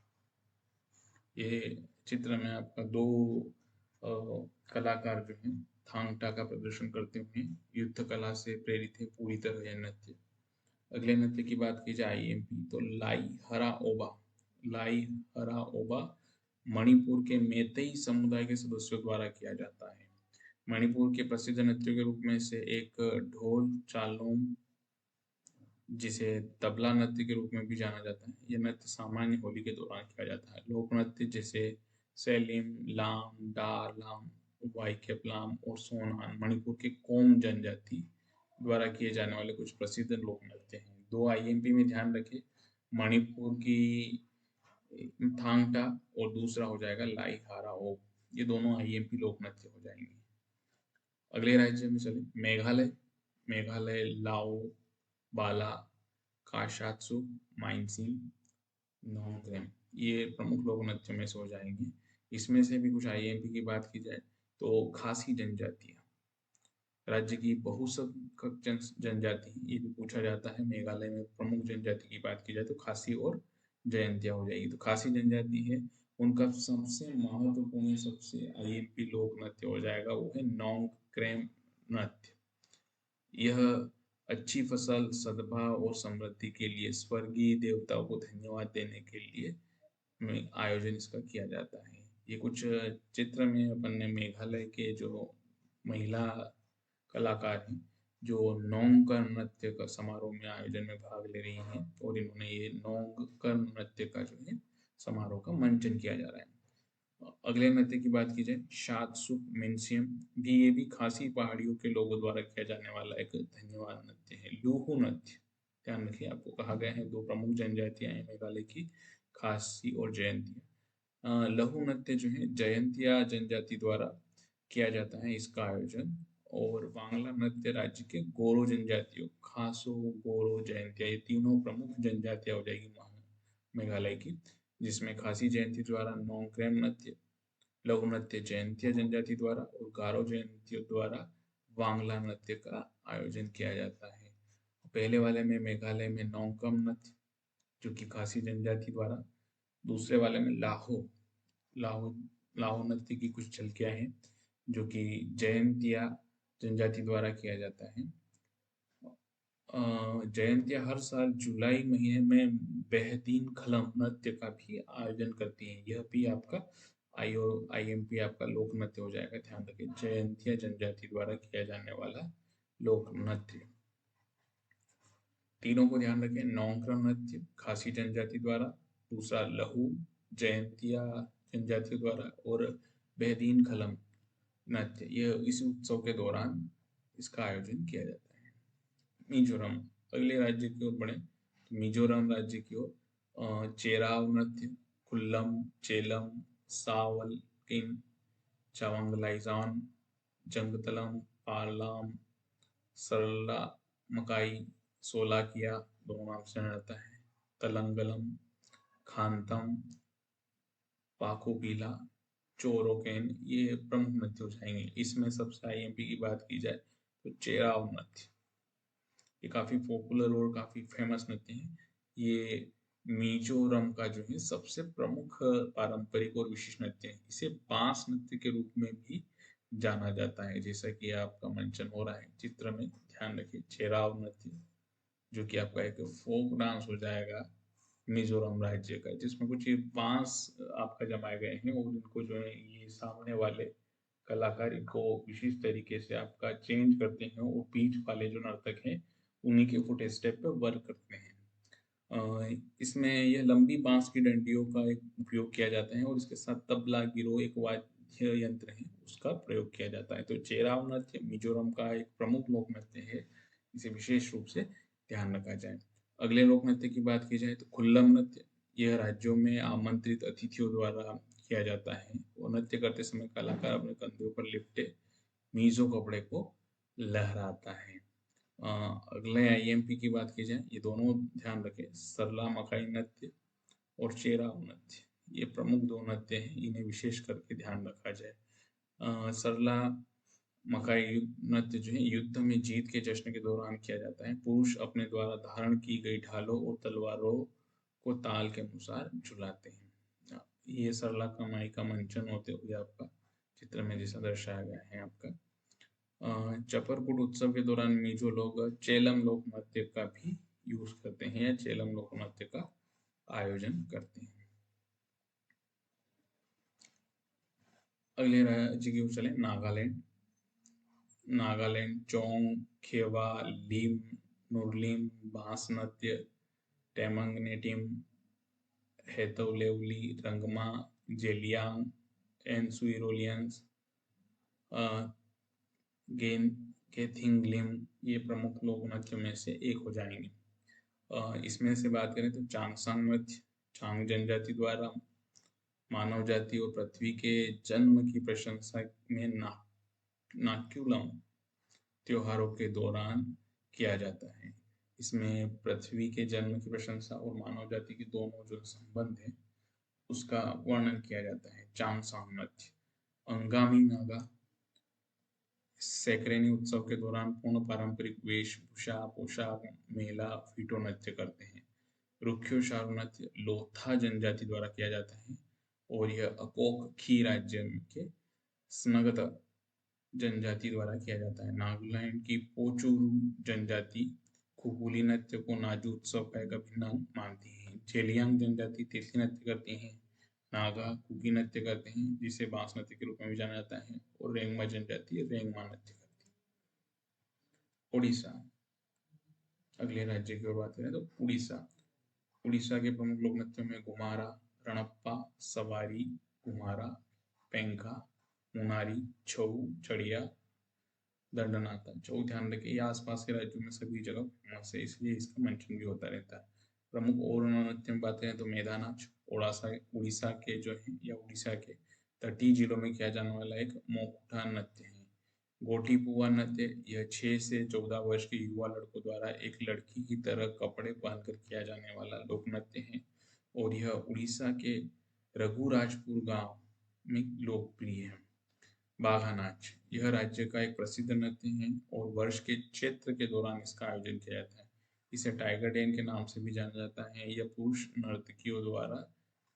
ये चित्र में आपका दो कलाकार जो हैं थांगटा का प्रदर्शन करते हुए युद्ध कला से प्रेरित है पूरी तरह यह नृत्य। अगले नृत्य की बात की जाए आईएमपी तो लाई हरा ओबा, लाई हरा ओबा मणिपुर के मेइतेई समुदाय के सदस्यों द्वारा किया जाता है। मणिपुर के प्रसिद्ध नृत्यों के रूप में से एक ढोल चालोम, जिसे तबला नृत्य के रूप में भी जाना जाता है। यह नृत्य सामान्य होली के दौरान किया जाता है। लोक नृत्य जैसे सेलिम, लाम, डा लाम, वाइकेप लाम और सोनान मणिपुर के कोम जनजाति द्वारा किए जाने वाले कुछ प्रसिद्ध लोक नृत्य हैं। 2 आईएमपी में ध्यान रखें, मणिपुर की थांगटा और दूसरा हो जाएगा लाई हारा ओ। ये दोनों आईएमपी लोक नृत्य हो जाएंगे। अगले राज्य में चले, मेघालय। मेघालय लाओ, बाला, काशात्सु, माइनसिंग, नोंगक्रेम, ये प्रमुख लोक नृत्य में से हो जाएंगे। इसमें से भी कुछ आईएमपी की बात की जाए तो खासी जनजातियां, राज्य की बहुसंख्यक जनजाति, ये भी पूछा जाता है। मेघालय में प्रमुख जनजाति की बात की जाए तो खासी और जयंतिया हो जाएगी। तो खासी जनजाति है, उनका सबसे महत्वपूर्ण, सबसे आईएमपी लोक नृत्य हो जाएगा, वो है नोंगक्रेम नृत्य। यह अच्छी फसल, सद्भाव और समृद्धि के लिए स्वर्गीय देवताओं को धन्यवाद देने के लिए में आयोजन इसका किया जाता है। ये कुछ चित्र में अपन ने मेघालय के जो महिला कलाकार हैं, जो नोंगकर नृत्य का समारोह में आयोजन में भाग ले रही हैं, और इन्होंने ये नोंगकर नृत्य का जो है समारोह का मंचन किया जा रहा है। अगले नृत्य की बात की जाए, शादसुक मिनसियम भी, ये भी खासी पहाड़ियों के लोगों द्वारा किया जाने वाला एक धन्यवाद नृत्य है। लूहू नृत्य, ध्यान रखिए, आपको कहा गया है 2 प्रमुख जनजातियां हैं मेघालय की, खासी और जयंतिया। लहू नृत्य जो है जयंतिया जनजाति द्वारा किया जाता है इसका आयोजन। और वांगला नृत्य राज्य के गोरो जनजातियों, खासो, गोरो, जयंतिया, ये तीनों प्रमुख जनजातियां हो जाएगी मेघालय की, जिसमें खासी जयंती द्वारा नोंगक्रेम नृत्य, लघु नृत्य जयंतिया जनजाति द्वारा और गारो जयंती द्वारा वांगला नृत्य का आयोजन किया जाता है। पहले वाले में मेघालय में नोंगकम नृत्य, जो कि खासी जनजाति द्वारा, दूसरे वाले में लाहो लाहो लाहो नृत्य की कुछ झलकियां हैं, जो कि जयंतिया जनजाति द्वारा किया जाता है। जयंतिया हर साल जुलाई महीने में बेहदीन खलम नृत्य का भी आयोजन करती है। यह भी आपका आईएमपी आपका लोक नृत्य हो जाएगा, ध्यान रखिए, जयंतिया जनजाति द्वारा किया जाने वाला लोक नृत्य। तीनों को ध्यान रखें, नोंगक्रम नृत्य खासी जनजाति द्वारा, दूसरा लहू जयंतिया जनजाति द्वारा, और बेहदीन खलम नृत्य, यह इस उत्सव के दौरान इसका आयोजन किया जाता है। मिजोरम, अगले राज्य की ओर बढ़े तो मिजोरम राज्य की ओर चेराव नृत्य, कुल्लम, चेलम, सावल किन, चावंगलाइजान, जंगतलम, पारलाम, सरला मकाई, सोलाकिया, दोनों नाम से रहता है, तलंगलम, खानतम, पाकोबीला, चोरोकेन, ये प्रमुख नृत्य हो जाएंगे। इसमें सबसे आईएमपी की बात की जाए तो चेराव नृत्य, ये काफी पॉपुलर और काफी फेमस नृत्य है। ये मिजोरम का जो है सबसे प्रमुख पारंपरिक और विशिष्ट नृत्य है। इसे बांस नृत्य के रूप में भी जाना जाता है, जैसा कि आपका मेंशन हो रहा है चित्र में, ध्यान रखिए, चेराव नृत्य, जो कि आपका एक फोक डांस हो जाएगा मिजोरम राज्य का, जिसमें कुछ ये बांस आपका जमाए गए हैं, और इनको जो है ये सामने वाले कलाकार इनको विशिष्ट तरीके से आपका चेंज करते हैं, और बीच वाले जो नर्तक हैं उन्हीं के फुट स्टेप पे वर्क करते हैं। इसमें यह लंबी बांस की डंडियों का एक उपयोग किया जाता है, और इसके साथ तबला, गिरो, एक वाद्य यंत्र है, उसका प्रयोग किया जाता है। तो चेराव नृत्य मिजोरम का एक प्रमुख लोक नृत्य है, इसे विशेष रूप से ध्यान रखा जाए। अगले लोक नृत्य की बात की जाए तो खुल्लम नृत्य, यह राज्यों में आमंत्रित अतिथियों द्वारा किया जाता है, और नृत्य करते समय कलाकार अपने कंधों पर लिपटे मीजो कपड़े को लहराता है। अगले आईएमपी की बात की जाए, ये दोनों ध्यान रखें, सरला मकाई नृत्य और चेराव नृत्य, ये प्रमुख 2 नृत्य हैं, इन्हें विशेष करके ध्यान रखा जाए। सरला मकाई नृत्य जो है युद्ध में जीत के जश्न के दौरान किया जाता है। पुरुष अपने द्वारा धारण की गई ढालों और तलवारों को ताल के अनुसार झुलाते हैं। ये सरला कमाई का मंचन होते हुए आपका चित्र में जैसा दर्शाया गया है आपका। चपरकूट उत्सव के दौरान मिजो लोग चेलम लोक नृत्य का भी यूज करते हैं, या चेलम लोक नृत्य का आयोजन करते हैं। अगले राज्य की ओर चले, नागालैंड। नागालैंड चोंग, खेवा, लीम, नुरलिम, बांस नृत्य, टेमंग नेटिम, हेतौलेवली, रंगमा, जेलियांग, एनसुइरोलियंस, गेन गेथिंगलिम, ये प्रमुख लोक नृत्यों में से एक हो जाएंगे। इसमें से बात करें तो चांगसांग नृत्य चांग जनजाति द्वारा मानव जाति और पृथ्वी के जन्म की प्रशंसा में नाक्युलम त्योहारों के दौरान किया जाता है। इसमें पृथ्वी के जन्म की प्रशंसा और मानव जाति के दोनों जो संबंध है उसका वर्णन किया जाता है। चांगसांग नृत्य। अंगामी नागा सैकरेनी उत्सव के दौरान पूर्ण पारंपरिक वेशभूषा, पोशाक, मेला, फीटो नृत्य करते हैं। रुक्यो शारू नृत्य लोथा जनजाति द्वारा किया जाता है और यह अकोक खी राज्य के स्नगत जनजाति द्वारा किया जाता है। नागालैंड की पोचुरू जनजाति खुकुली नृत्य को नाजू उत्सव का एक अभिन्न अंग मानती है। जेलियांग जनजाति तिथि नृत्य करती है। नागा कुकी नृत्य करते हैं जिसे बांस नृत्य के रूप में भी जाना जाता है और रेंगमा जनजाति रेंगमा नृत्य करती है। उड़ीसा। अगले राज्य की ओर बात करें तो उड़ीसा। उड़ीसा के प्रमुख लोक नृत्यों में घुमारा, रणप्पा, सवारी, घुमारा, पेंका, मुनारी, छऊ, चढ़िया, दंडनाथा। छऊ ध्यान रखें ये आसपास के राज्यों में सभी जगह फेमस है, इसलिए इसका मेंशन भी होता रहता है। प्रमुख और नृत्य में बात करें तो मेधा नाच उड़ीसा के जो है या उड़ीसा के तटीय जिलों में किया जाने वाला एक मोकुटा नृत्य है। गोटी पुआ नृत्य यह 6 से 14 वर्ष के युवा लड़कों द्वारा एक लड़की की तरह कपड़े पहनकर किया जाने वाला लोक नृत्य है और यह उड़ीसा के रघुराजपुर गांव में लोकप्रिय है। बाघा नाच यह राज्य का एक प्रसिद्ध नृत्य है और वर्ष के क्षेत्र के दौरान इसका आयोजन किया जाता है। इसे टाइगर डेन के नाम से भी जाना जाता है। यह पुरुष नर्तकियों द्वारा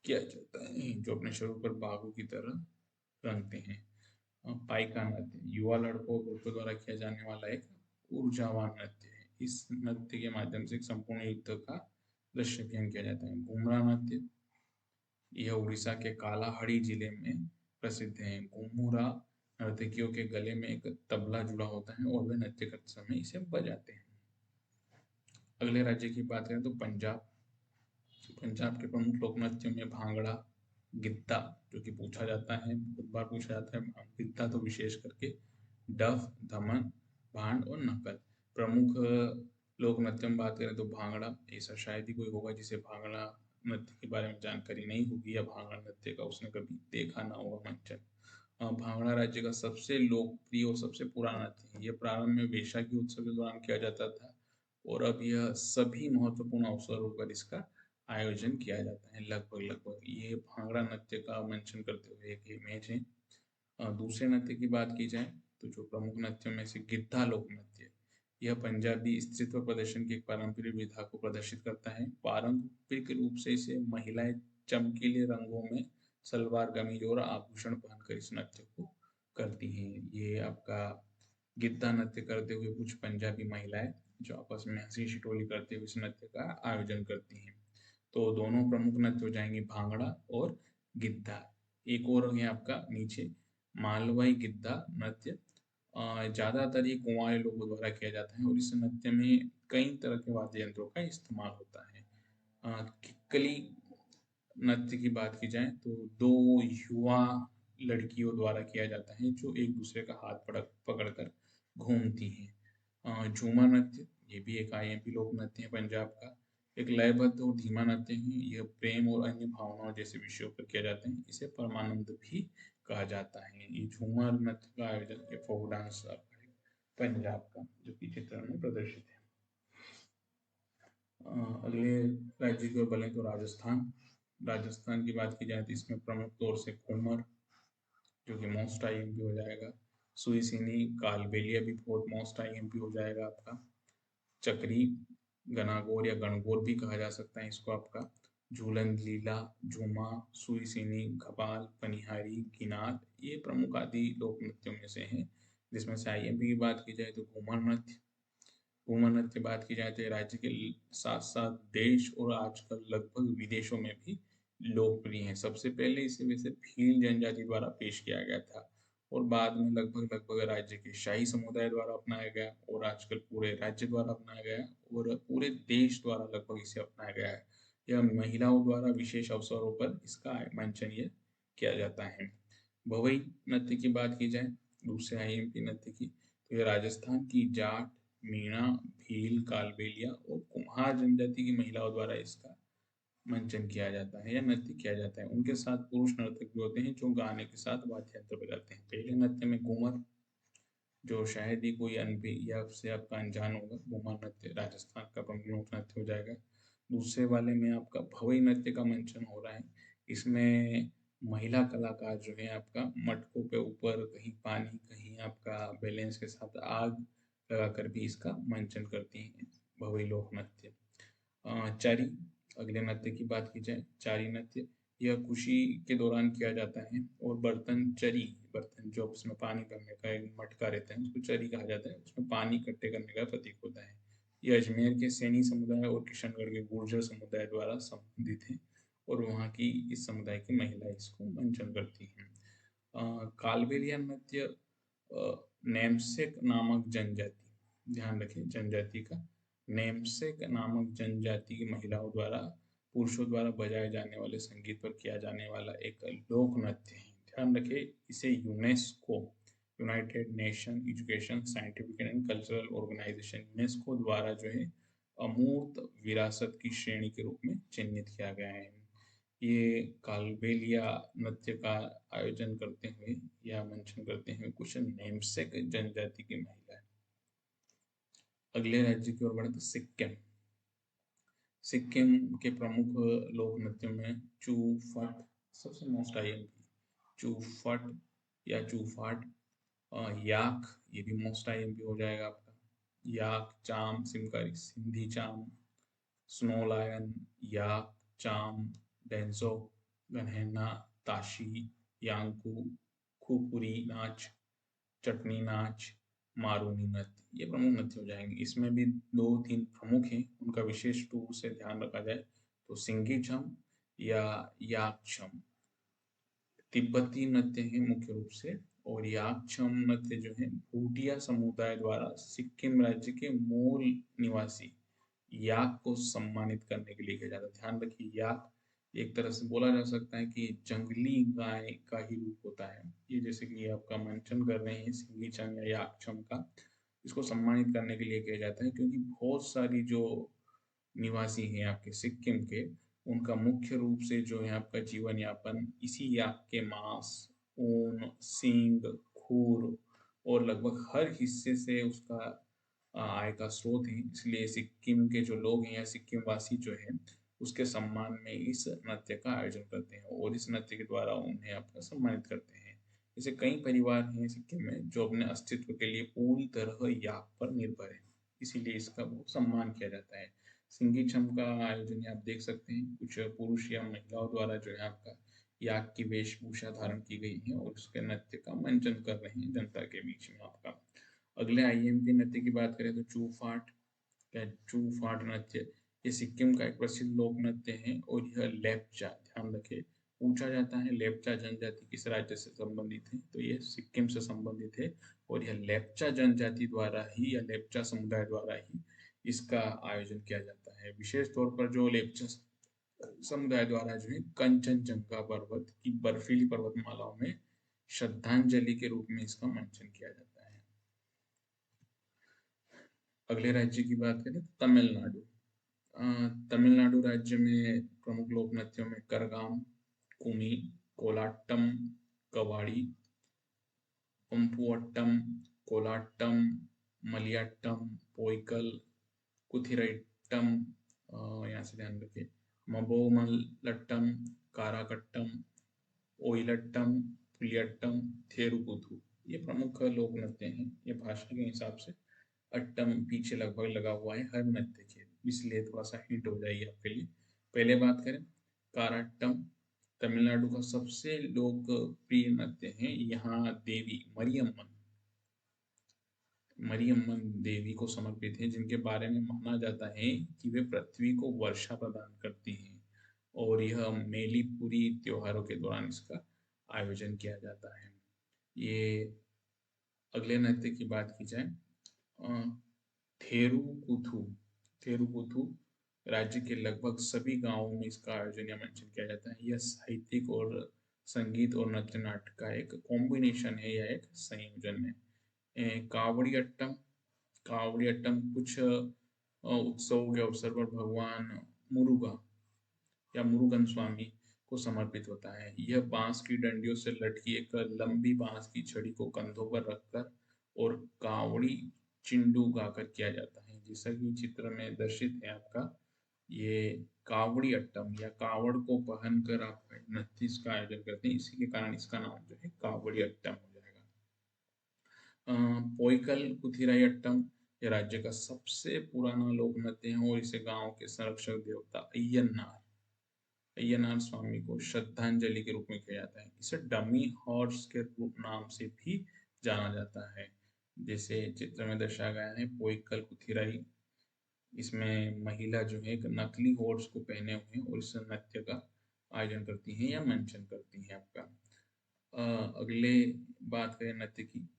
किया जाता है जो अपने शरीर पर बाघों की तरह रंगते हैं। पाइका नृत्य युवा लड़कों और पुरुषों द्वारा किया जाने वाला एक ऊर्जावान नृत्य है। इस नृत्य के माध्यम से एक संपूर्ण युद्ध का दृश्य किया जाता है। घुमरा नृत्य यह उड़ीसा के कालाहांडी जिले में प्रसिद्ध है। घुमुरा नर्तकियों के गले में एक तबला जुड़ा होता है और वे नृत्य करते समय इसे बजाते हैं। अगले राज्य की बात करें तो पंजाब। पंजाब के प्रमुख लोक नृत्यों में भांगड़ा, गिद्दा जो कि पूछा जाता है, बहुत बार पूछा जाता है, गिद्दा तो विशेष करके, डफ, धमन, भांड और नकल। प्रमुख लोक नृत्य में बात करें तो भांगड़ा, ऐसा शायद ही कोई होगा जिसे भांगड़ा नृत्य के बारे में जानकारी नहीं होगी या भांगड़ा नृत्य का उसने कभी देखा ना होगा मंचन। भांगड़ा राज्य का सबसे लोकप्रिय और सबसे पुराना नृत्य है। यह प्रारंभ में वैशाखी उत्सव के दौरान किया जाता था और अब यह सभी महत्वपूर्ण अवसरों पर इसका आयोजन किया जाता है। लगभग ये भांगड़ा नृत्य का मेंशन करते हुए एक इमेज है। दूसरे नृत्य की बात की जाए तो जो प्रमुख नृत्यों में से गिद्धा लोक नृत्य, यह पंजाबी स्त्रीत्व प्रदर्शन की एक पारंपरिक विधा को प्रदर्शित करता है। पारंपरिक रूप से इसे महिलाएं चमकीले रंगों में सलवार कमीज और आभूषण पहनकर इस नृत्य को करती हैं। ये आपका गिद्धा नृत्य करते हुए कुछ पंजाबी महिलाएं जो आपस में हंसी ठिठोली करते हुए इस नृत्य का आयोजन करती हैं। तो दोनों प्रमुख नृत्य हो जाएंगे भांगड़ा और गिद्धा। एक और है आपका नीचे मालवाई गिद्धा नृत्य। ज्यादातर ये कुंवारे लोगों द्वारा किया जाता है और इस नृत्य में कई तरह के वाद्य यंत्रों का इस्तेमाल होता है। किक्कली नृत्य की बात की जाए तो दो युवा लड़कियों द्वारा किया जाता है जो एक दूसरे का हाथ पकड़कर घूमती हैं। झूमर नृत्य ये भी एक आईएमपी लोक नृत्य है पंजाब का। एक लयबद्ध और धीमा नृत्य है। यह प्रेम और अन्य भावनाओं जैसे विषयों पर किया जाता है। इसे परमानंद भी कहा जाता है। ये झूमर नृत्य का आयोजन ये फोक डांस पंजाब का जो कि चित्रण में प्रदर्शित है। अगले राज्य की ओर बढ़े तो राजस्थान। राजस्थान की बात की जाए तो इसमें प्रमुख तौर से घूमर जो कि मोस्ट आईएमपी हो जाएगा। सुईसिनी कालबेलिया भी बहुत मोस्ट आईएमपी हो जाएगा आपका। चक्री गनागौर या गणगौर भी कहा जा सकता है इसको आपका। झूलन लीला, झूमा, सुईसिनी, घपाल, पनिहारी, किनार ये प्रमुख आदि लोक नृत्यों में से हैं। जिसमें से आईएमपी की बात की जाए तो घूमर नृत्य। घूमर नृत्य की बात की जाए तो राज्य के साथ साथ देश और आजकल लगभग विदेशों में भी लोकप्रिय हैं। सबसे पहले इसे वैसे भील जनजाति द्वारा पेश किया गया था और बाद में लगभग लगभग राज्य के शाही समुदाय द्वारा अपनाया गया और आजकल पूरे राज्य द्वारा अपनाया गया और पूरे देश द्वारा लगभग इसे अपनाया गया है। यह महिलाओं द्वारा विशेष अवसरों पर इसका मंचन ये किया जाता है। भवई नृत्य की बात की जाए, दूसरे आईएमपी नृत्य की, तो ये राजस्थान की जाट, मीणा, भील, कालबेलिया और कुम्हार जनजाति की महिलाओं द्वारा इसका मंचन किया जाता है या नृत्य किया जाता है। उनके साथ पुरुष नर्तक भी होते हैं जो गाने के साथ वाद्य यंत्र बजाते हैं। पहले नृत्य में घूमर, जो शायद ही कोई अनबी या से आपका अनजान होगा, घूमर नृत्य राजस्थान का प्रमुख नृत्य हो जाएगा। दूसरे वाले में आपका भवई नृत्य का मंचन हो रहा है। इसमें महिला कलाकार जो है आपका मटकों पे ऊपर कहीं पानी कहीं आपका बैलेंस के साथ आग लगाकर भी इसका मंचन करती हैं, भवई लोक नृत्य। चारी, अगले नृत्य की बात की जाए, चारी नृत्य, यह खुशी के दौरान किया जाता है और बर्तन चरी, बर्तन जो उसमें पानी भरने का एक मटका रहता है उसको चरी कहा जाता है, उसमें पानी इकट्ठे करने का प्रतीक होता है। यह अजमेर के सैनी समुदाय और किशनगढ़ के गुर्जर समुदाय द्वारा संबंधित है और वहाँ की इस समुदाय की महिलाएं इसको मंचन करती हैं। कालबेलिया नृत्य नेमसेक नामक जनजाति, ध्यान रखें जनजाति का, नेमसेक नामक जनजाति की महिलाओं द्वारा पुरुषों द्वारा बजाए जाने वाले संगीत पर किया जाने वाला एक लोक नृत्य है। ध्यान रखें, इसे UNESCO, United Nation Education Scientific and Cultural Organisation, UNESCO द्वारा जो है अमूर्त विरासत की श्रेणी के रूप में चिन्हित किया गया है। ये कालबेलिया नृत्य का आयोजन करते हुए या मंचन करते हुए कुछ नेमसेक जनजाति की महिलाएं। अगले राज्य की ओर बढ़े तो सिक्किम। सिक्किम के प्रमुख लोक नृत्यों में चूफट सबसे मोस्ट आईएमपी, चूफट या चूफाट, याक, ये भी मोस्ट आईएमपी हो जाएगा आपका, याक, चाम, सिमकारी, सिंधी चाम, स्नो लायन, याक, चाम, डेंसो, गनहैना, ताशी, यांकू, खुपुरी नाच, चटनी नाच, मारूनी नृत्य, ये प्रमुख नृत्य हो जाएंगे। इसमें भी दो तीन प्रमुख हैं, उनका विशेष रूप से ध्यान रखा जाए तो सिंगी छम या याकछम तिब्बती नृत्य है मुख्य रूप से, और याकछम नृत्य जो है भूटिया समुदाय द्वारा सिक्किम राज्य के मूल निवासी याक को सम्मानित करने के लिए किया जाता है। ध्यान रखिए, याक एक तरह से बोला जा सकता है कि जंगली गाय का ही रूप होता है। ये जैसे कि आपका मंचन कर रहे हैं सिंगी छम या याकछम का, इसको सम्मानित करने के लिए किया जाता है क्योंकि बहुत सारी जो निवासी हैं आपके सिक्किम के, उनका मुख्य रूप से जो है आपका जीवन यापन इसी याक के मांस, ऊन, सींग, खूर और लगभग हर हिस्से से उसका आय का स्रोत है। इसलिए सिक्किम के जो लोग हैं या सिक्किम वासी जो है उसके सम्मान में इस नृत्य का आयोजन करते हैं और इस नृत्य के द्वारा उन्हें आपका सम्मानित करते हैं। जैसे कई परिवार हैं सिक्किम में जो अपने अस्तित्व के लिए पूरी तरह याक पर निर्भर है, इसीलिए इसका बहुत सम्मान किया जाता है। सिंगी छम का आयोजन आप देख सकते हैं, कुछ पुरुष या महिलाओं द्वारा जो है आपका याक की वेशभूषा धारण की गई है और उसके नृत्य का मंचन कर रहे हैं जनता के बीच में आपका। अगले आईएमपी नृत्य की बात करें तो चूफाट या चूफाट नृत्य, ये सिक्किम का एक प्रसिद्ध लोक नृत्य है और यह लेप्चा, ध्यान रखें, पूछा जाता है लेप्चा जनजाति किस राज्य से संबंधित है, तो ये सिक्किम से संबंधित है और यह लेप्चा जनजाति द्वारा ही या लेप्चा समुदाय द्वारा ही इसका आयोजन किया जाता है। विशेष तौर पर जो लेप्चा समुदाय द्वारा जो है कंचनजंगा पर्वत की बर्फीली पर्वतमालाओं में श्रद्धांजलि के रूप में इसका मंचन किया जाता है। अगले राज्य की बात करें तो तमिलनाडु। तमिलनाडु राज्य में प्रमुख लोक नृत्यों में करगाम, कुमी, कोलाट्टम, कवाड़ी, पंपुअट्टम, कोलाट्टम, मलियाट्टम, पोइकल, कुथिरट्टम, यहाँ से ध्यान रखिए, मबोमलट्टम, काराकट्टम, ओइलट्टम, पुलियट्टम, थेरुकुथु, ये प्रमुख लोक नृत्य हैं। ये भाषा के हिसाब से अट्टम पीछे लगभग लगा हुआ है हर नृत्य के, इसलिए थोड़ा सा हिंट हो जाएगी आपके लिए। पहले बात करें काराट्टम, तमिलनाडु का सबसे लोकप्रिय नृत्य है। यहाँ देवी मरियम्मन, मरियम्मन देवी को समर्पित है जिनके बारे में माना जाता है कि वे पृथ्वी को वर्षा प्रदान करती हैं। और यह मेलीपुरी त्योहारों के दौरान इसका आयोजन किया जाता है। ये अगले नृत्य की बात की जाए, अ, थेरुकुथु। थेरुकुथु राज्य के लगभग सभी गांवों में इसका आयोजन या मंचन किया जाता है। यह साहित्यिक और संगीत और नृत्य नाट्य का एक कॉम्बिनेशन है या एक संयोजन है। कावड़ियट्टम। कावड़ियट्टम कुछ उत्सवों के अवसर पर भगवान मुरुगा या मुरुगन स्वामी को समर्पित होता है। यह बांस की डंडियों से लटकी एक लंबी बांस की छड़ी को कंधों पर रखकर और कावड़ी चिंडू गाकर किया जाता है। जैसा कि चित्र में दर्शित है आपका, ये कावड़ी अट्टम या कावड़ को पहनकर आप नृत्य का आयोजन करते हैं, इसी के कारण इसका नाम जो है कावड़ी अट्टम हो जाएगा। पोइकल कुथिराई अट्टम ये राज्य का सबसे पुराना लोक नृत्य है और इसे गांव के संरक्षक देवता अय्यनार स्वामी को श्रद्धांजलि के रूप में किया जाता है। इसे डमी हॉर्स के रूप नाम से भी जाना जाता है। जैसे चित्र में दर्शाया गया है पोइकल कुथिराई, इसमें महिला जो है एक नकली हॉर्स को पहने हुए और इस नृत्य का आयोजन करती हैं या मंचन करती हैं आपका। अगले बात करें नृत्य की,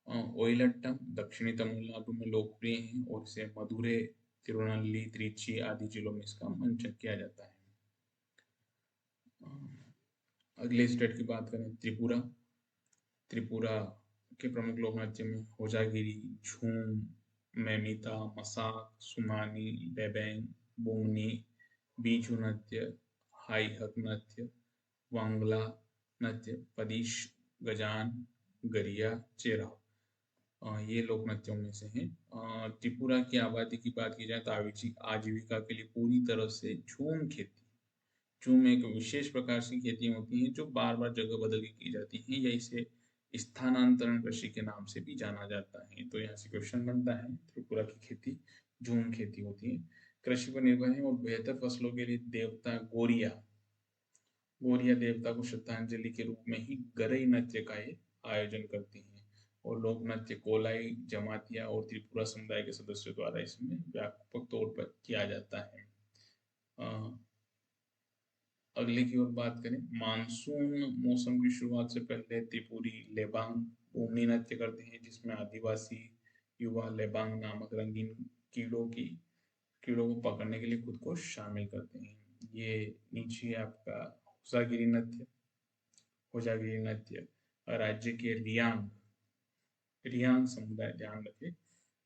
ओयलट्टम दक्षिणी तमिलनाडु में लोकप्रिय है और इसे मदुरै, तिरुनेल्वेली, त्रिची आदि जिलों में इसका मंचन किया जाता है। अगले स्टेट की बात करें, त्रिपुरा। त्रिपुरा के प्रमुख लोक नृत्य में होजागिरी, झूम, मैमीता, मसाक, सुमानी, लेबैंग, बोंगनी, बीजू नृत्य, हाई हक नृत्य, वांगला नृत्य, पदिश, गजान, गरिया, चेरा ये लोक नृत्यों में से हैं। त्रिपुरा की आबादी की बात की जाए तो आजीविका के लिए पूरी तरह से झूम खेती, झूम एक विशेष प्रकार की खेती होती है जो बार बार जगह बदल के की जाती है, या इसे स्थानांतरण कृषि के नाम से भी जाना जाता है। तो यहाँ से क्वेश्चन बनता है, त्रिपुरा की खेती झूम खेती होती है, कृषि पर निर्भर है और बेहतर फसलों के लिए देवता गोरिया गोरिया देवता को श्रद्धांजलि के रूप में ही गरई नृत्य का ये आयोजन करती हैं। और लोक नृत्य कोलाई, जमातिया और त्रिपुरा समुदाय के सदस्यों द्वारा इसमें व्यापक तौर पर किया जाता है। अगले की ओर बात करें, मानसून मौसम की शुरुआत से पहले त्रिपुरी लेबांग घूमनी नृत्य करते हैं, जिसमें आदिवासी युवा लेबांग नामक रंगीन कीड़ों को पकड़ने के लिए खुद को शामिल करते हैं। ये नीचे आपका होजागिरी नृत्य राज्य के रियांग समुदाय, ध्यान रखें,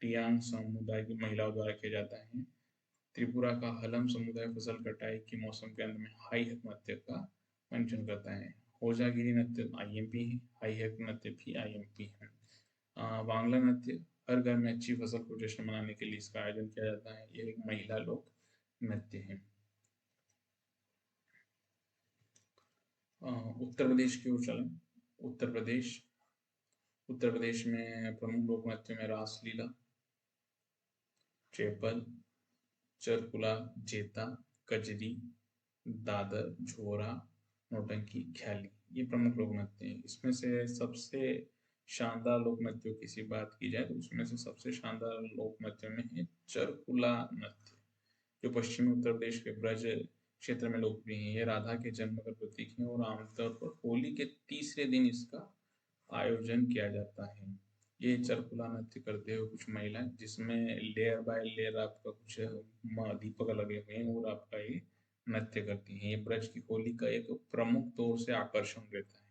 रियांग समुदाय की महिलाओं द्वारा किया जाता है। त्रिपुरा का हलम समुदाय फसल कटाई के मौसम के अंत में हाई हक नृत्य का मंचन करता है। होजागिरी नृत्य आईएमपी है, हाई हक नृत्य भी आईएमपी है। वांगला नृत्य हर घर में अच्छी फसल को जश्न मनाने के लिए इसका आयोजन किया जाता है। यह एक महिला लोक नृत्य है। उत्तर प्रदेश की ओर चलें। उत्तर प्रदेश में प्रमुख लोक नृत्य में रासलीला, चेपल, चरकुला, जेता, कजरी, दादर, झोरा, नौटंकी, ख्याली ये प्रमुख लोक नृत्य हैं। इसमें से सबसे शानदार लोक नृत्यों की सी बात की जाए तो उसमें से सबसे शानदार लोक नृत्य में है चरकुला नृत्य, जो पश्चिमी उत्तर प्रदेश के ब्रज क्षेत्र में लोकप्रिय है। ये राधा के जन्म का प्रतीक है और आमतौर पर होली के तीसरे दिन इसका आयोजन किया जाता है। ये चरकुला नृत्य करते हुए कुछ महिलाएं, जिसमें लेयर बाय लेयर आपका कुछ दीपक लगे हुए हैं और आपका ये नृत्य करती हैं। ये ब्रज की होली का एक प्रमुख तौर से आकर्षण रहता है।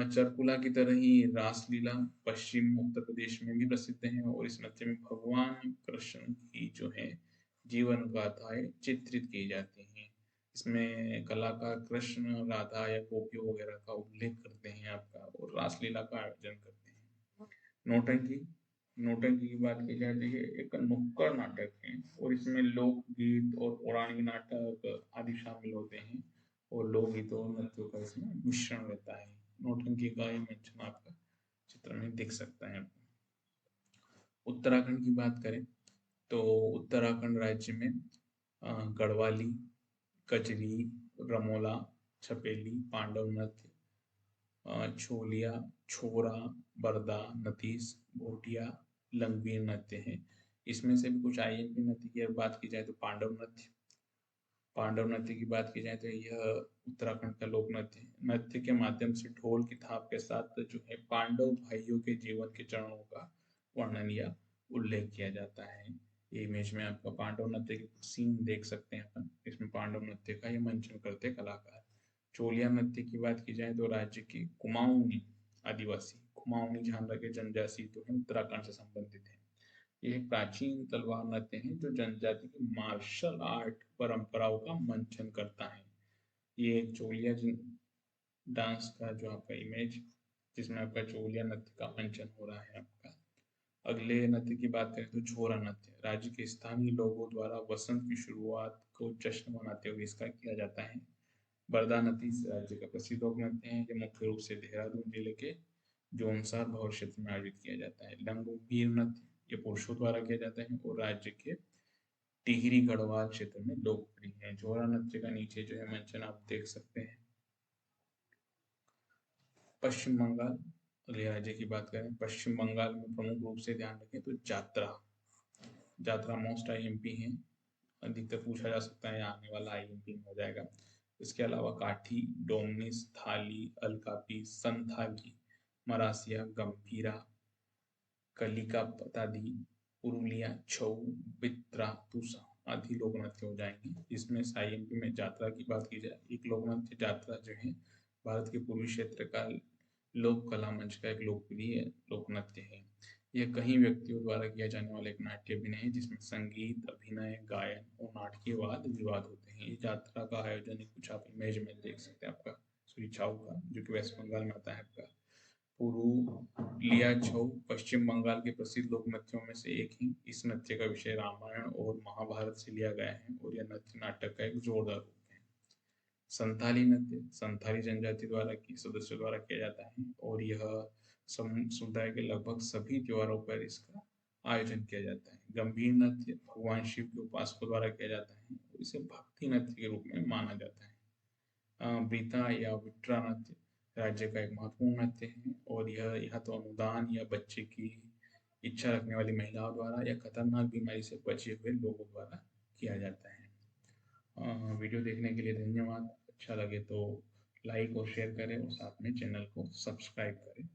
चरकुला की तरह ही रासलीला पश्चिम उत्तर प्रदेश में भी प्रसिद्ध है और इस नृत्य में भगवान कृष्ण की जो है जीवन गाथाएं चित्रित की जाती हैं। इसमें कलाकार कृष्ण, राधा या गोपियों वगैरह का उल्लेख करते हैं आपका और रासलीला का आयोजन करते हैं। नौटंकी नौटंकी की बात की जाए तो ये एक नुक्कड़ नाटक है और इसमें लोकगीत और पौराणिक नाटक आदि शामिल होते हैं और लोकगीतों और नृत्यों का इसमें मिश्रण रहता है। नौटंकी का ये मेंशन आपका चित्र में दिख सकता है। उत्तराखंड की बात करें तो उत्तराखंड राज्य में गढ़वाली, कजरी, रमोला, छपेली, पांडव नृत्य, छोलिया, छोरा, बरदा, नतीस, भोटिया, लंगवीर नृत्य है। इसमें से भी कुछ आईएमपी नृत्य की अगर बात की जाए तो पांडव नृत्य, पांडव नृत्य की बात की जाए तो यह उत्तराखंड का लोक नृत्य है। नृत्य के माध्यम से ढोल की थाप के साथ जो है पांडव भाइयों के जीवन के चरणों का वर्णन या उल्लेख किया जाता है। ये इमेज में आपका पांडव नृत्य की सीन देख सकते हैं अपन। इसमें पांडव नृत्य का ये मंचन करते कलाकार। चोलिया नृत्य की बात की जाए तो राज्य के कुमाऊनी आदिवासी कुमाऊनी झांझा के जनजाति जो है उत्तराखंड से संबंधित है। ये एक प्राचीन तलवार नृत्य है जो जनजाति की मार्शल आर्ट परंपराओं का मंचन करता है। ये चोलिया डांस का जो आपका इमेज जिसमें आपका चोलिया नृत्य का मंचन हो रहा है आपका। अगले नृत्य की बात करें तो झोरा नृत्य राज्य के स्थानीय लोगों द्वारा वसंत की शुरुआत को जश्न मनाते हुए इसका किया जाता है। बरदा नृत्य इस राज्य का प्रसिद्ध लोक नृत्य है जो मुख्य रूप से देहरादून जिले के जोनसार भवर क्षेत्र में आयोजित किया जाता है। लंगोबीर नृत्य ये पुरुषों द्वारा किया जाता है और राज्य के टिहरी गढ़वाल क्षेत्र में लोकप्रिय है। झोरा नृत्य का नीचे जो है मंचन आप देख सकते हैं। पश्चिम बंगाल अगले राज्य की बात करें पश्चिम बंगाल में प्रमुख रूप से ध्यान रखें तो जात्रा जात्रा मोस्ट आईएमपी है। अधिकतर पूछा जा सकता है आने वाला आईएमपी में हो जाएगा। इसके अलावा काठी डोमनिस थाली अलकापी संथाली मरासिया गंभीरा कलिका पतादी पुरुलिया छऊ बित्रा तुसा आदि लोक नृत्य हो जाएंगे। इसमें आईएमपी में जात्रा की बात की जाए एक लोक नृत्य जात्रा जो है भारत के पूर्वी क्षेत्र का लोक कला मंच का एक लोकप्रिय लोक नृत्य है। यह कई व्यक्तियों द्वारा किया जाने वाला एक नाट्य अभिनय है जिसमें संगीत अभिनय गायन और नाटकीय वाद विवाद होते हैं। ये यात्रा का आयोजन कुछ आप इमेज में देख सकते हैं आपका सुई छाऊ का जो कि वेस्ट बंगाल में आता है आपका। पुरुलिया छऊ पश्चिम बंगाल के प्रसिद्ध लोक नृत्यों में से एक है। इस नृत्य का विषय रामायण और महाभारत से लिया गया है और यह नृत्य नाटक का एक जोरदार रूप है। संथाली नृत्य संथाली जनजाति द्वारा की सदस्यों द्वारा किया जाता है और यह समुदाय के लगभग सभी त्योहारों पर इसका आयोजन किया जाता है। गंभीर नृत्य भगवान शिव के उपासकों द्वारा किया जाता है और इसे भक्ति नृत्य के रूप में माना जाता है। ब्रीता या विट्रा नृत्य राज्य का एक महत्वपूर्ण नृत्य है और यह तो अनुदान या बच्चे की इच्छा रखने वाली महिलाओं द्वारा या खतरनाक बीमारी से बचे हुए लोगों द्वारा किया जाता है। वीडियो देखने के लिए धन्यवाद। अच्छा लगे तो लाइक और शेयर करें और साथ में चैनल को सब्सक्राइब करें।